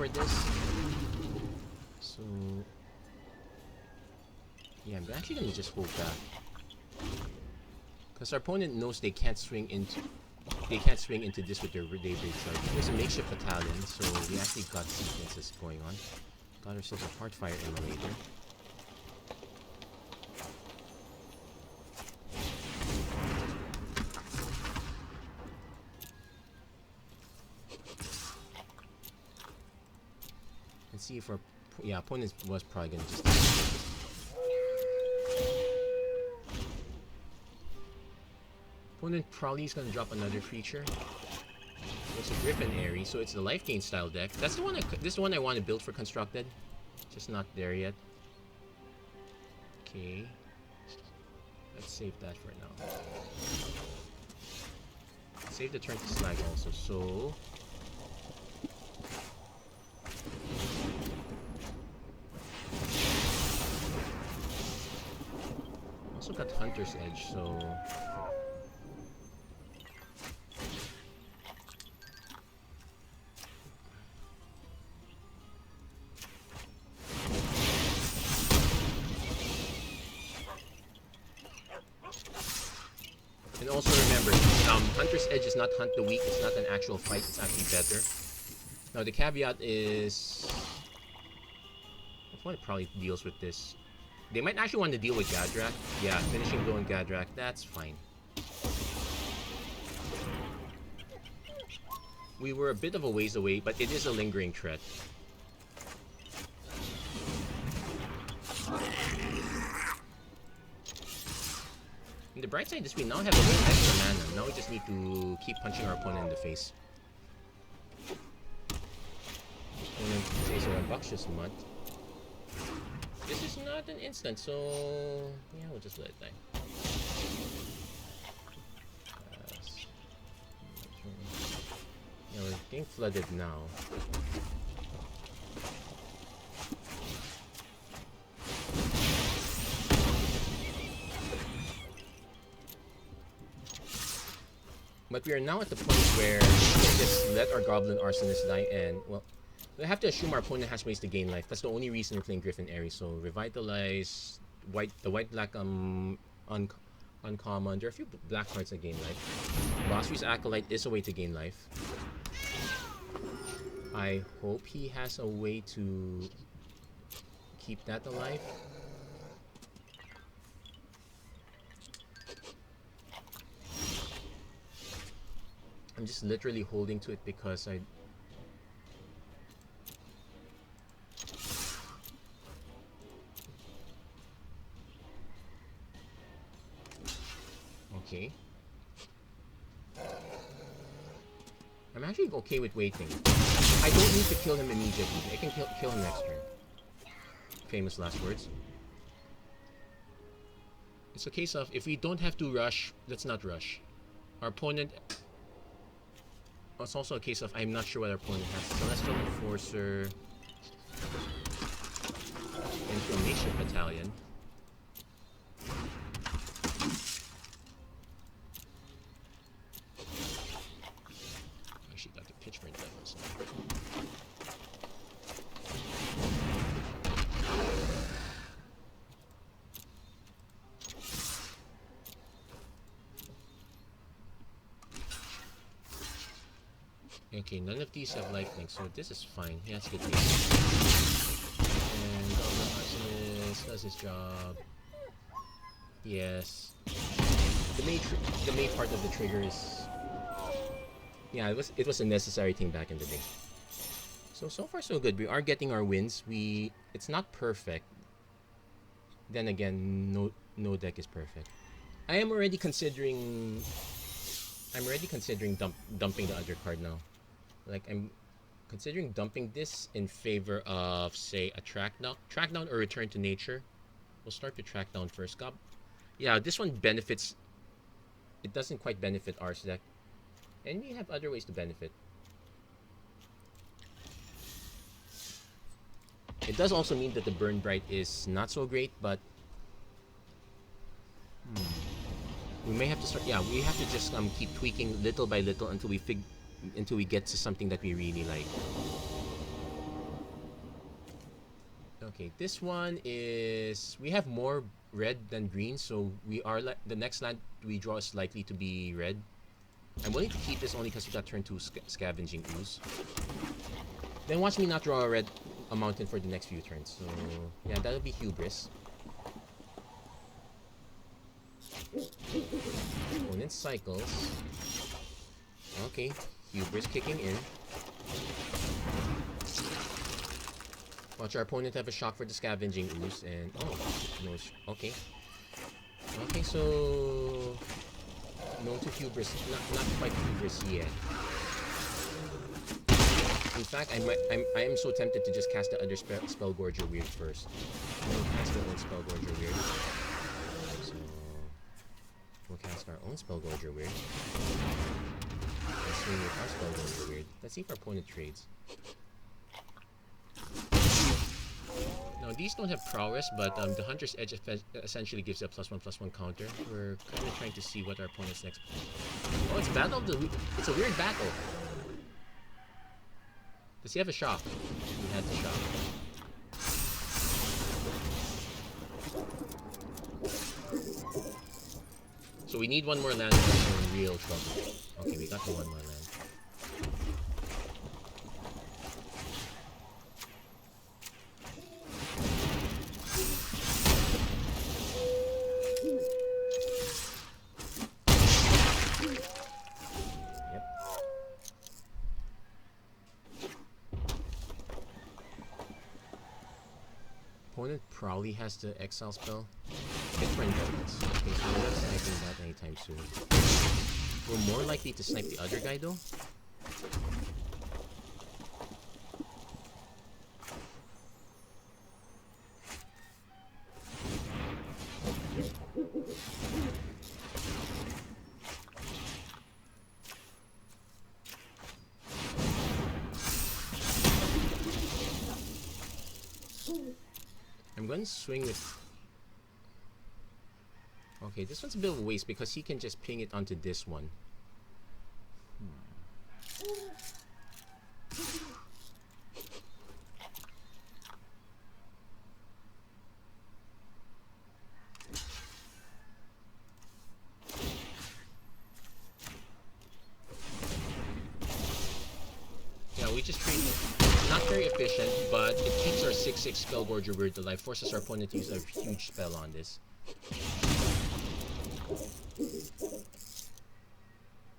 for this. So yeah, I'm actually gonna just hold back. Because our opponent knows they can't swing into this with their Daybreak Charge. There's a makeshift battalion, so we actually got sequences going on. Got ourselves a Heartfire Emulator. And see if our opponent was probably gonna just. Opponent probably is going to drop another creature. It's a Griffin Airy, so it's the life gain style deck. That's the one. This is the one I want to build for constructed. Just not there yet. Okay. Let's save that for now. Save the turn to Slag also. So also got Hunter's Edge. So. And also remember, Hunter's Edge is not hunt the weak, it's not an actual fight, it's actually better. Now the caveat is, one probably deals with this. They might actually want to deal with Gadrak. Yeah, finishing blow and Gadrak, that's fine. We were a bit of a ways away, but it is a lingering threat. On the bright side is we now have a little extra mana. Now we just need to keep punching our opponent in the face. Opponent says a Buxious Mutt. This is not an instant, so yeah, we'll just let it die. Yeah, we're getting flooded now. But we are now at the point where we can just let our Goblin Arsonist die, and well, we have to assume our opponent has ways to gain life. That's the only reason we're playing Griffin Airy. So Revitalize, the white-black uncommon. There are a few black cards that gain life. Bossry's Acolyte is a way to gain life. I hope he has a way to keep that alive. I'm just literally holding to it because I... Okay. I'm actually okay with waiting. I don't need to kill him immediately. I can kill him next turn. Famous last words. It's a case of, if we don't have to rush, let's not rush. Our opponent... It's also a case of, I'm not sure what our opponent has. Celestial Enforcer... Inflammation Battalion. Actually got the Pitchburn Devils. Okay, none of these have lifelink, so this is fine. Yeah, that's good. And Goblin Arsonist does his job. Yes. The main part of the trigger is... Yeah, it was a necessary thing back in the day. So far so good. We are getting our wins. It's not perfect. Then again, no deck is perfect. I am already considering... dumping the other card now. Like, I'm considering dumping this in favor of, say, a track down or return to nature. We'll start with track down first. Yeah, this one benefits. It doesn't quite benefit Ars deck, and we have other ways to benefit. It does also mean that the Burn Bright is not so great, but we may have to start. Yeah, we have to just keep tweaking little by little until we get to something that we really like. Okay, this one is... We have more red than green, so we are the next land we draw is likely to be red. I'm willing to keep this only because we got turn 2 Scavenging Ooze. Then watch me not draw a mountain for the next few turns. So yeah, that'll be Hubris. Opponent cycles. Okay, Hubris kicking in. Watch our opponent have a shock for the Scavenging Ooze, and oh, no, okay. Okay, so no to Hubris, not quite Hubris yet. In fact, I am so tempted to just cast the other Spellgorger Weird first. We'll cast our own Spellgorger Weird. So we'll cast our own Spellgorger Weird. Let's swing with our Spellgorger Weird. Let's see if our opponent trades. Now, these don't have prowess, but the Hunter's Edge essentially gives a +1/+1 counter. We're kind of trying to see what our opponent's next... Oh, it's Battle of the... It's a weird battle. Does he have a shock? He has a shock. So we need one more land or we're in real trouble. Okay, we got the one more land. Opponent probably has the exile spell. Good for indulgence. Okay, so we're not sniping that anytime soon. We're more likely to snipe the other guy though. I'm going to swing with... Okay, this one's a bit of a waste because he can just ping it onto this one. Yeah, we just treat... Not very efficient, but it keeps our 6/6 Spellgorger Weird alive, forces our opponent to use a huge spell on this.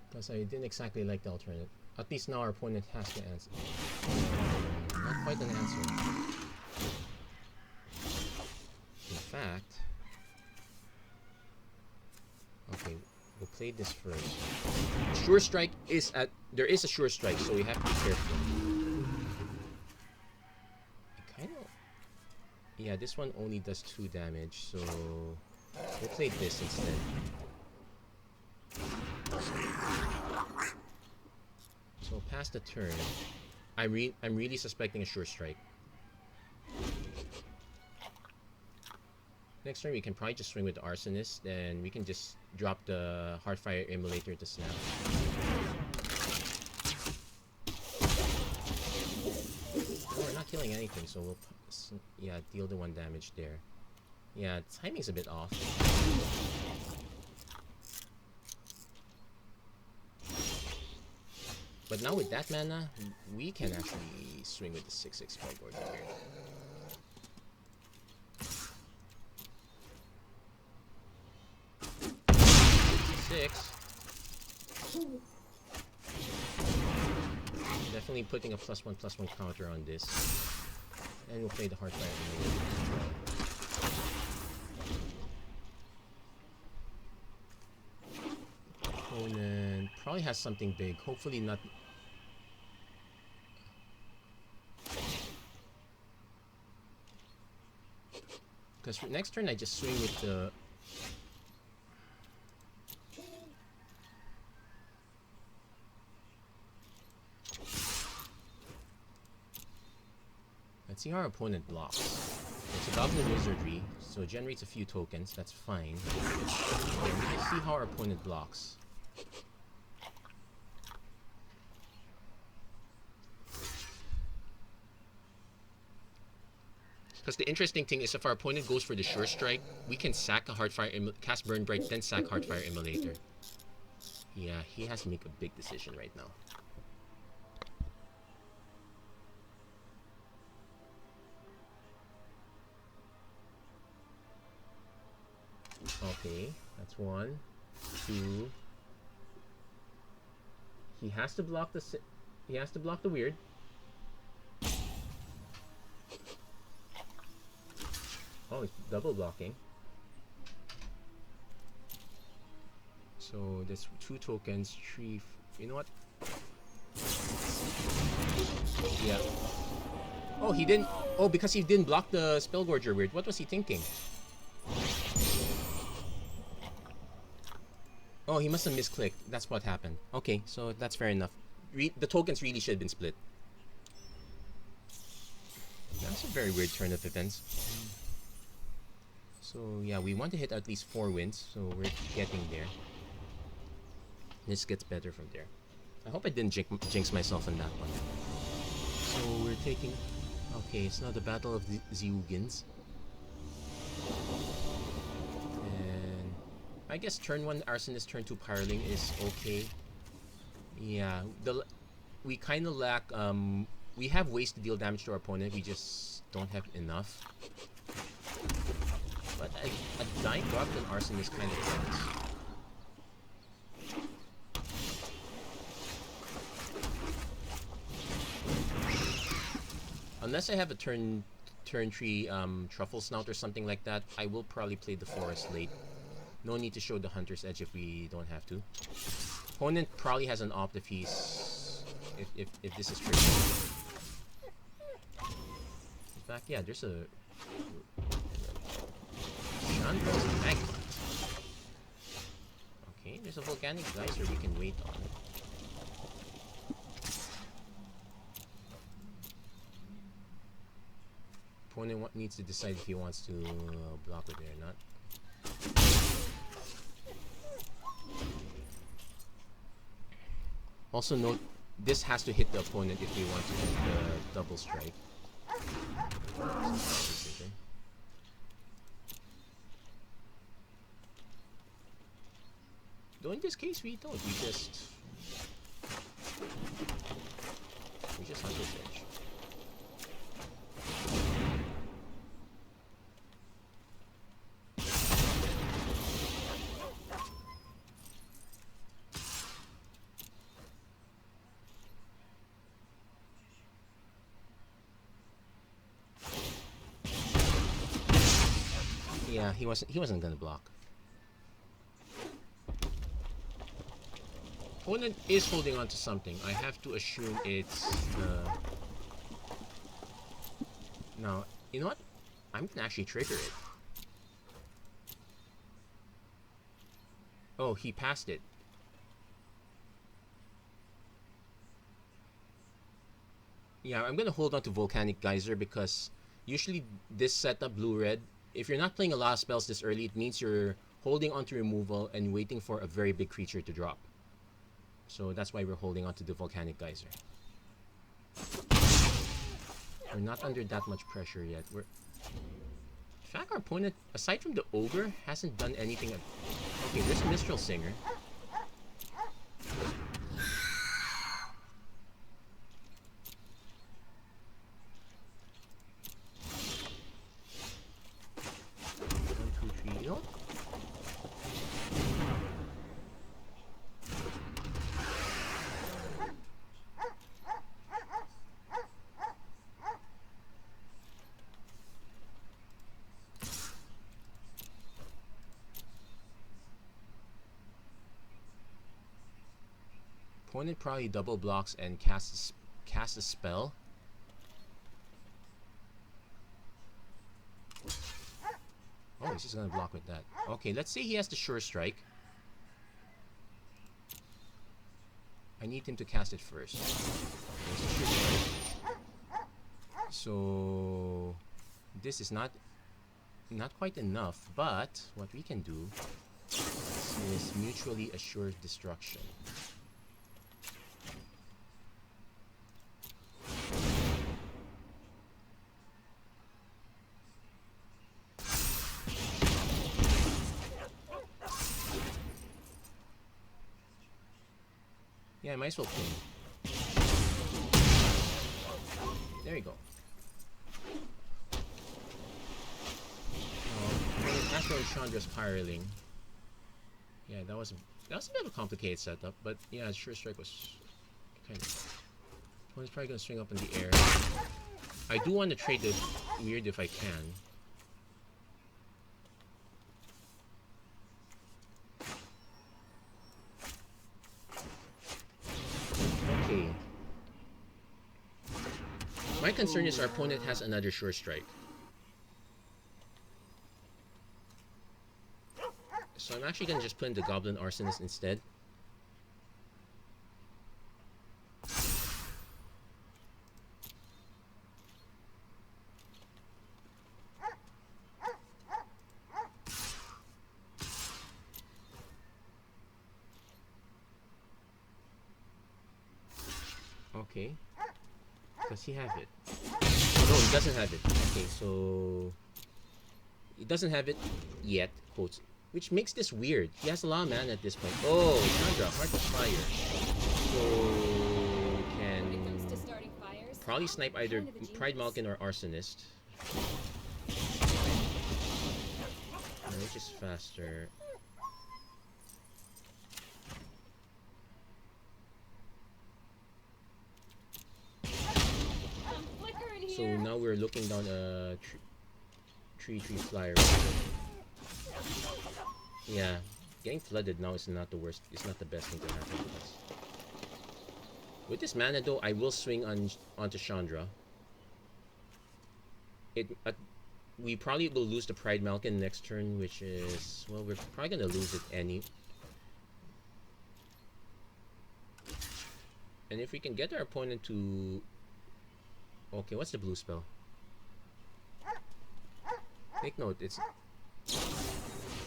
Plus, I didn't exactly like the alternate. At least now our opponent has to answer. Not quite an answer. In fact... Okay, we'll play this first. Sure Strike is at... There is a Sure Strike, so we have to be careful. Yeah, this one only does 2 damage, so we'll play this instead. So past the turn, I'm really suspecting a Sure Strike. Next turn we can probably just swing with the Arsonist, then we can just drop the Heartfire Immolator to snap. Oh, we're not killing anything, so we'll... Yeah, deal the 1 damage there. Yeah, timing's a bit off. But now with that mana, we can actually swing with the 6/6 Spellgorger Weird. Definitely putting a +1/+1 counter on this. And we'll play the Heartfire. Opponent probably has something big. Hopefully not. Because next turn I just swing with the... Let's see how our opponent blocks. It's a Goblin Wizardry, so it generates a few tokens, that's fine. Let's see how our opponent blocks. Because the interesting thing is if our opponent goes for the sure strike, we can sack a Heartfire, cast Burn Bright, then sack Heartfire Immolator. Yeah, he has to make a big decision right now. Okay, that's 1, 2. He has to block the. He has to block the weird. Oh, he's double blocking. So there's 2 tokens, 3. You know what? Yeah. Oh, he didn't. Oh, because he didn't block the Spellgorger weird. What was he thinking? Oh, he must have misclicked. That's what happened. Okay, so that's fair enough. The tokens really should have been split. That's a very weird turn of events. So yeah, we want to hit at least 4 wins, so we're getting there. This gets better from there. I hope I didn't jinx myself on that one. So we're taking... Okay, it's now the Battle of the Zeugins. And I guess turn 1 Arsonist, turn 2 Pyroling is okay. Yeah, we kind of lack... we have ways to deal damage to our opponent, we just don't have enough. But a Dying Goblin Arsonist kind of counts. Unless I have a turn 3 Truffle Snout or something like that, I will probably play the Forest late. No need to show the Hunter's Edge if we don't have to. Opponent probably has an opt if he's... if this is true. In fact, yeah, there's a... Chandra's Magma. Okay, there's a Volcanic Geyser we can wait on. Opponent needs to decide if he wants to block with it or not. Also note, this has to hit the opponent if we want to hit the double strike. Though in this case we don't, we just Hunter's Edge. Yeah, he wasn't gonna block. Opponent is holding on to something. I have to assume it's Now, you know what? I'm gonna actually trigger it. Oh, he passed it. Yeah, I'm gonna hold on to Volcanic Geyser because usually this setup, blue-red, if you're not playing a lot of spells this early, it means you're holding on to removal and waiting for a very big creature to drop. So that's why we're holding on to the Volcanic Geyser. We're not under that much pressure yet. In fact, our opponent, aside from the Ogre, hasn't done anything. Okay, there's a Mistral Singer. Opponent probably double blocks and casts a spell. Oh, he's just gonna block with that. Okay, let's say he has the Sure Strike. I need him to cast it first. So this is not quite enough, but what we can do is mutually assured destruction. Yeah, I might as well clean. There you go. After Chandra's Pyroling. Yeah, that was a bit of a complicated setup, but yeah, Sure Strike was kind of. One's probably gonna swing up in the air. I do want to trade the weird if I can. Okay. My concern is our opponent has another Sure Strike. So I'm actually gonna just put in the Goblin Arsonist instead. Okay. Does he have it? No, he doesn't have it. Okay, so he doesn't have it yet, quotes. Which makes this weird. He has a lot of mana at this point. Oh, Chandra, Heart of Fire. So can probably snipe either Pride Malkin or Arsonist. Which is faster. So now we're looking down a tree flyer. Yeah, getting flooded now is not the worst. It's not the best thing to happen to us. With this mana though, I will swing onto Chandra. We probably will lose the Pride Malkin next turn, which is, well, we're probably gonna lose it any. And if we can get our opponent to, okay, what's the blue spell? Take note, it's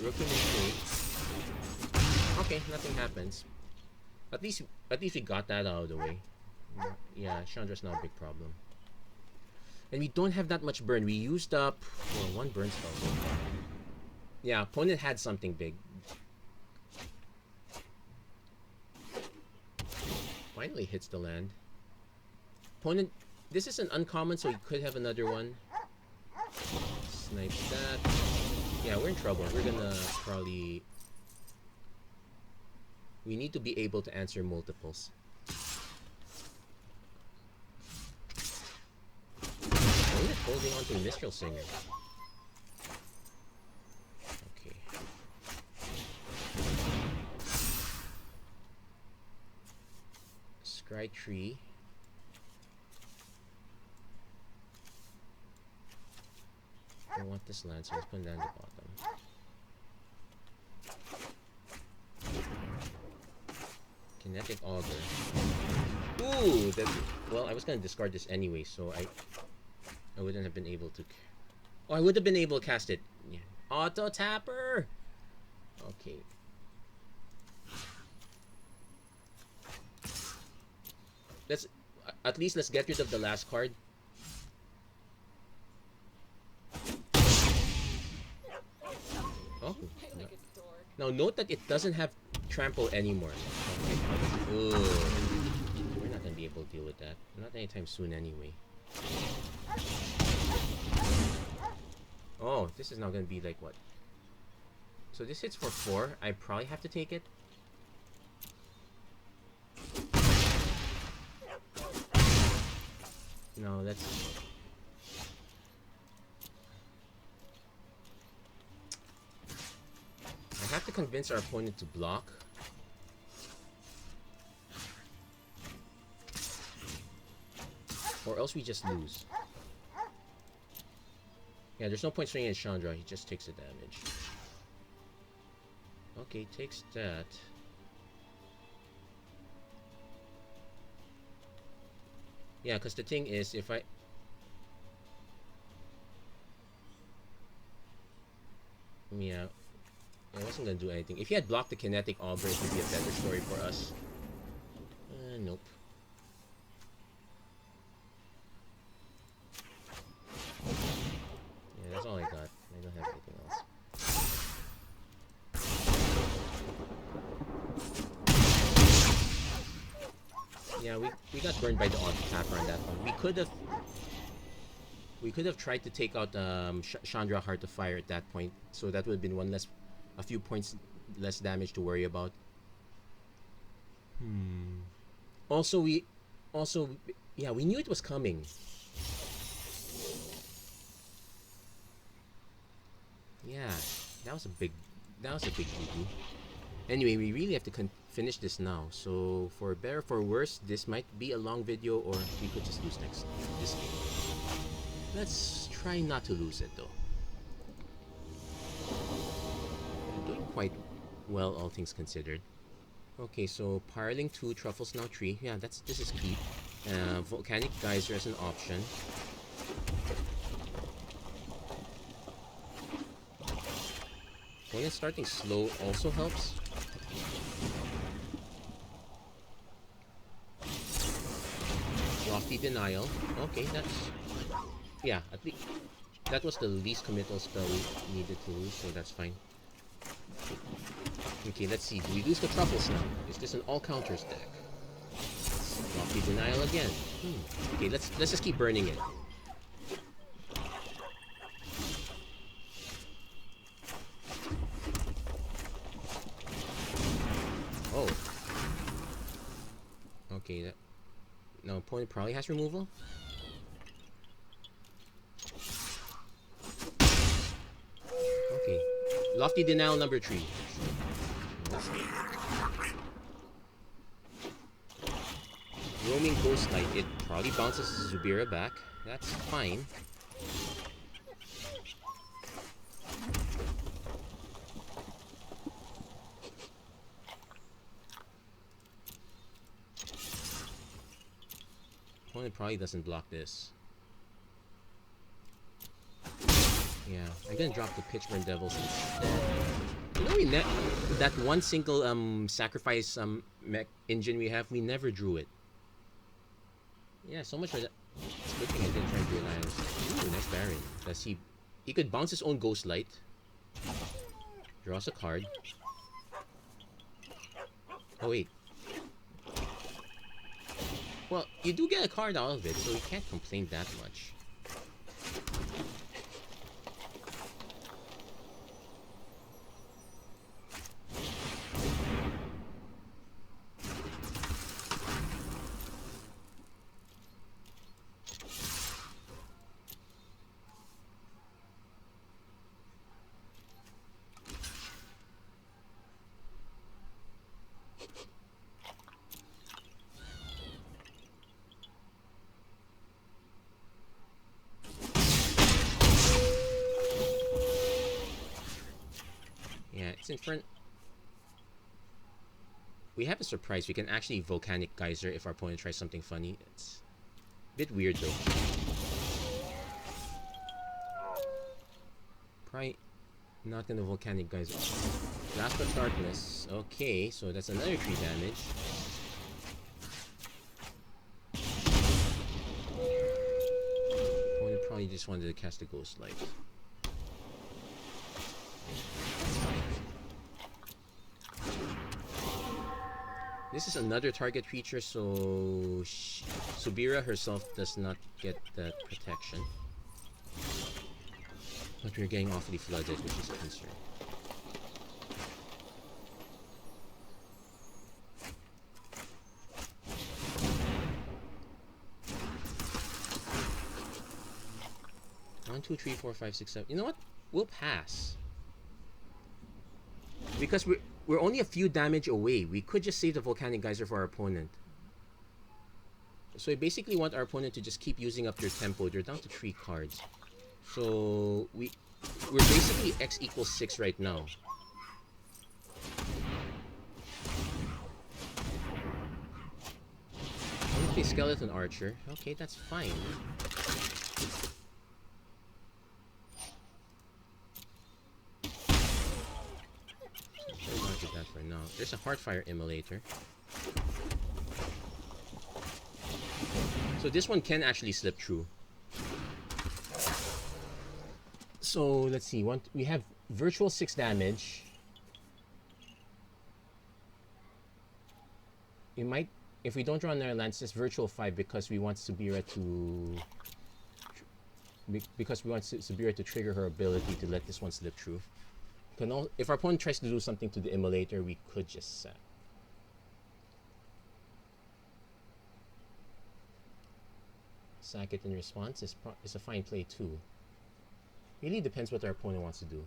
Rookie Mistake. Okay, nothing happens. At least we got that out of the way. Yeah, Chandra's not a big problem. And we don't have that much burn. We used up one burn spell. Yeah, opponent had something big. Finally hits the land. Opponent, this is an uncommon, so he could have another one. Snipe that. Yeah, we're in trouble. We're gonna probably... We need to be able to answer multiples. Holding on to Mistral Singer. Okay. Scry Tree. I want this land, so let's put it down the bottom. Kinetic Auger. Ooh, that. Well, I was gonna discard this anyway, so I wouldn't have been able to. Oh, I would have been able to cast it. Yeah. Auto Tapper. Okay. Let's at least let's get rid of the last card. Oh. Now note that it doesn't have trample anymore. Okay. Ooh. We're not gonna be able to deal with that. Not anytime soon anyway. Oh, this is not gonna be like what? So this hits for 4. I probably have to take it. No, that's... I have to convince our opponent to block. Or else we just lose. Yeah, there's no point swinging at Chandra. He just takes the damage. Okay, takes that. Yeah, because the thing is, if I... Yeah. I wasn't going to do anything. If he had blocked the Kinetic Auger, it would be a better story for us. Nope. Yeah, that's all I got. I don't have anything else. Yeah, we got burned by the auto tapper on that one. We could have tried to take out Chandra Heart of Fire at that point, so that would have been a few points less damage to worry about. Also, also, yeah, we knew it was coming. Yeah, that was a big, boo-boo. Anyway, we really have to finish this now. So for better or for worse, this might be a long video, or we could just lose this game. Let's try not to lose it though. We're doing quite well, all things considered. Okay, so Pireling 2, Truffles now 3. Yeah, this is key. Volcanic Geyser as an option. Opponent starting slow also helps. Lofty Denial. Okay, yeah, at least that was the least committal spell we needed to lose, so that's fine. Okay, let's see. Do we lose the Truffles now? Is this an all counters deck? Lofty Denial again. Okay, let's just keep burning it. Oh. Okay, no, opponent probably has removal. Okay. Lofty Denial number 3. Roaming Ghostlight. It probably bounces Zubira back. That's fine. Opponent probably doesn't block this. Yeah, I'm gonna drop the Pitchburn Devils instead. You know, that one single sacrifice mech engine we have, we never drew it. Yeah, so much for that. It's a good thing I didn't try to do Alliance. Ooh, nice Baron. Does he could bounce his own Ghost Light. Draws a card. Oh wait. Well, you do get a card out of it, so you can't complain that much. In front. We have a surprise. We can actually Volcanic Geyser if our opponent tries something funny. It's a bit weird though. Probably not gonna Volcanic Geyser. Grasp of Darkness. Okay, so that's another 3 damage. Opponent probably just wanted to cast a Ghost Light. This is another target creature, so Subira herself does not get that protection. But we're getting awfully flooded, which is a concern. One, two, three, four, five, six, seven. You know what? We'll pass. Because we're only a few damage away. We could just save the Volcanic Geyser for our opponent. So we basically want our opponent to just keep using up their tempo. They're down to 3 cards. So we're basically X equals 6 right now. Okay, Skeleton Archer. Okay, that's fine. That for now. There's a Heartfire Immolator. So this one can actually slip through. So let's see. We have virtual 6 damage. We might If we don't draw another land, it's just virtual 5 because we want Subira to trigger her ability to let this one slip through. If our opponent tries to do something to the immolator, we could just sack. Sack it in response is a fine play too. Really depends what our opponent wants to do.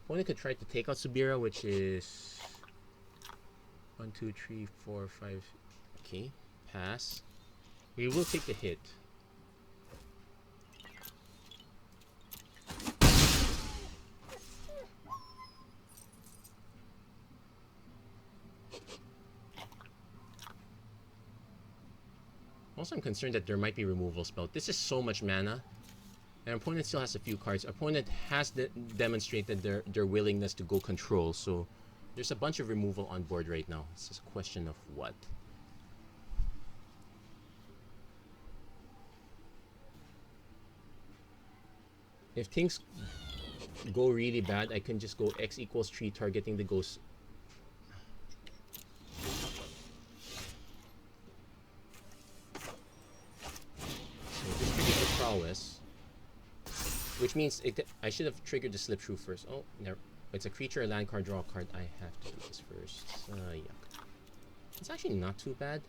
Opponent could try to take out Subira, which is 1, 2, 3, 4, 5. Okay, pass. We will take the hit. Also, I'm concerned that there might be removal spell. This is so much mana. And our opponent still has a few cards. Our opponent has demonstrated their willingness to go control. So there's a bunch of removal on board right now. It's just a question of what. If things go really bad, I can just go X equals 3 targeting the ghost. Prowess, which means I should have triggered the slip through first. Oh, no, it's a creature, a land card, draw a card. I have to do this first. Yuck. It's actually not too bad.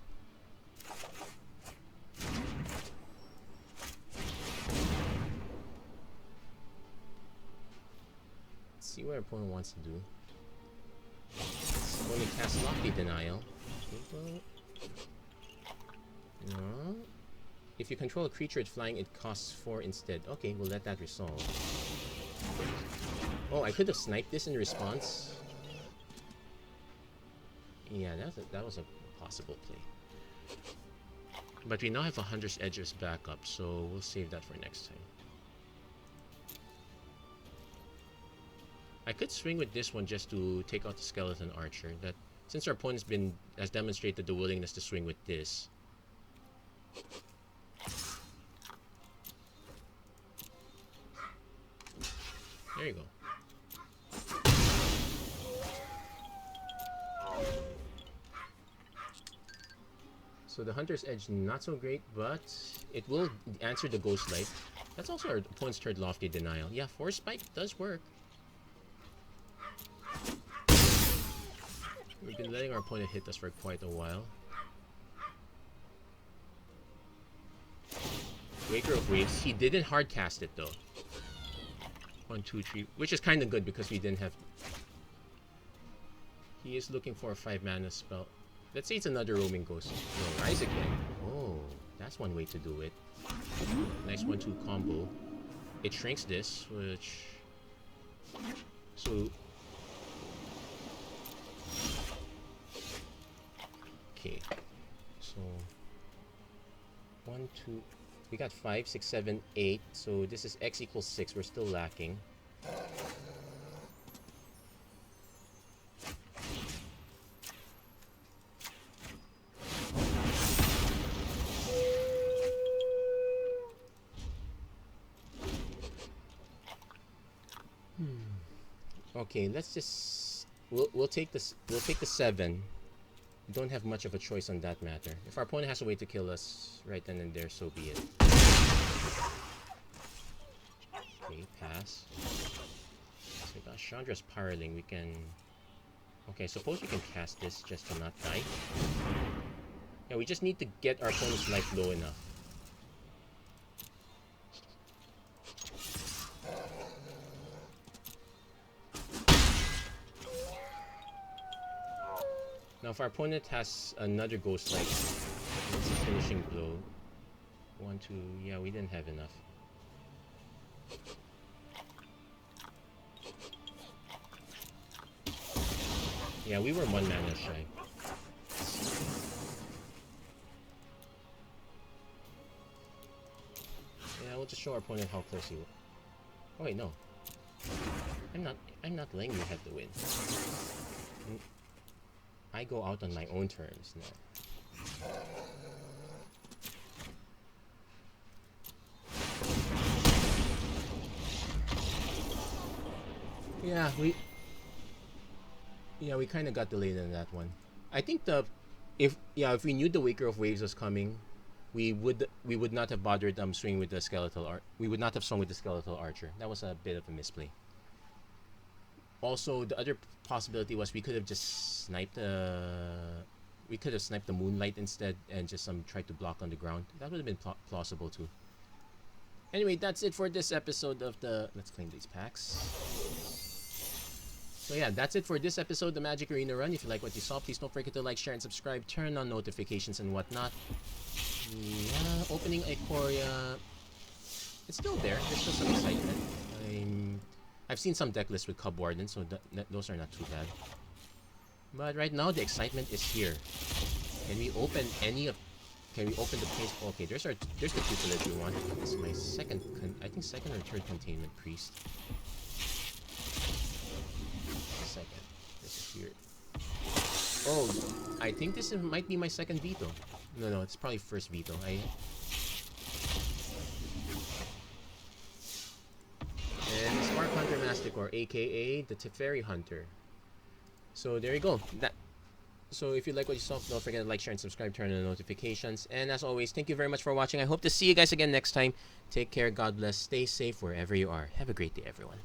Let's see what our opponent wants to do. Only cast Lofty Denial. No. If you control a creature, it's flying, it costs 4 instead. Okay, we'll let that resolve. Oh, I could have sniped this in response. Yeah, that was a possible play. But we now have a Hunter's Edge as backup, so we'll save that for next time. I could swing with this one just to take out the Skeleton Archer. That since our opponent has demonstrated the willingness to swing with this. There you go. So the Hunter's Edge, not so great, but it will answer the Ghost Light. That's also our opponent's third Lofty Denial. Yeah, Force Spike does work. We've been letting our opponent hit us for quite a while. Waker of Waves. He didn't hardcast it though. 1, 2, 3, which is kind of good because we didn't have. He is looking for a 5 mana spell. Let's say it's another Roaming Ghost. No, Rise again. Oh, that's one way to do it. Nice 1-2 combo. It shrinks this, which. So. Okay. So. 1, 2. We got 5, 6, 7, 8. So this is X equals 6. We're still lacking. Okay, let's just we'll take this. We'll take the 7. We don't have much of a choice on that matter. If our opponent has a way to kill us right then and there, so be it. Okay, pass. So we got Chandra's Pyroling. We can. Okay, suppose we can cast this just to not die. Yeah, we just need to get our opponent's life low enough. Now, if our opponent has another Ghost Light, it's a finishing blow. 1, 2, yeah, we didn't have enough. Yeah, we were 1 mana shy. Yeah, we'll just show our opponent how close he was. Oh wait, no. I'm not letting you have the win. I go out on my own terms now. Yeah, we kind of got delayed in that one. I think if we knew the Waker of Waves was coming, we would not have bothered swinging with the skeletal we would not have swung with the skeletal archer. That was a bit of a misplay. Also, the other possibility was we could have just sniped the moonlight instead and just tried to block on the ground. That would have been plausible too. Anyway, that's it for this episode of the let's claim these packs. So yeah, that's it for this episode of the Magic Arena Run. If you like what you saw, please don't forget to like, share, and subscribe. Turn on notifications and whatnot. Yeah, opening Ikoria. It's still there. There's still some excitement. I've seen some deck lists with Cub Warden, so those are not too bad. But right now, the excitement is here. Can we open any of... Can we open the place? Okay, there's the tutelage we want. This is my second or third Containment Priest. Second. This is here. Oh, I think this might be my second veto. No, it's probably first veto. And Spark Hunter Masticore, aka the Teferi Hunter. So there you go. So if you like what you saw, don't forget to like, share, and subscribe, turn on the notifications. And as always, thank you very much for watching. I hope to see you guys again next time. Take care, God bless, stay safe wherever you are. Have a great day, everyone.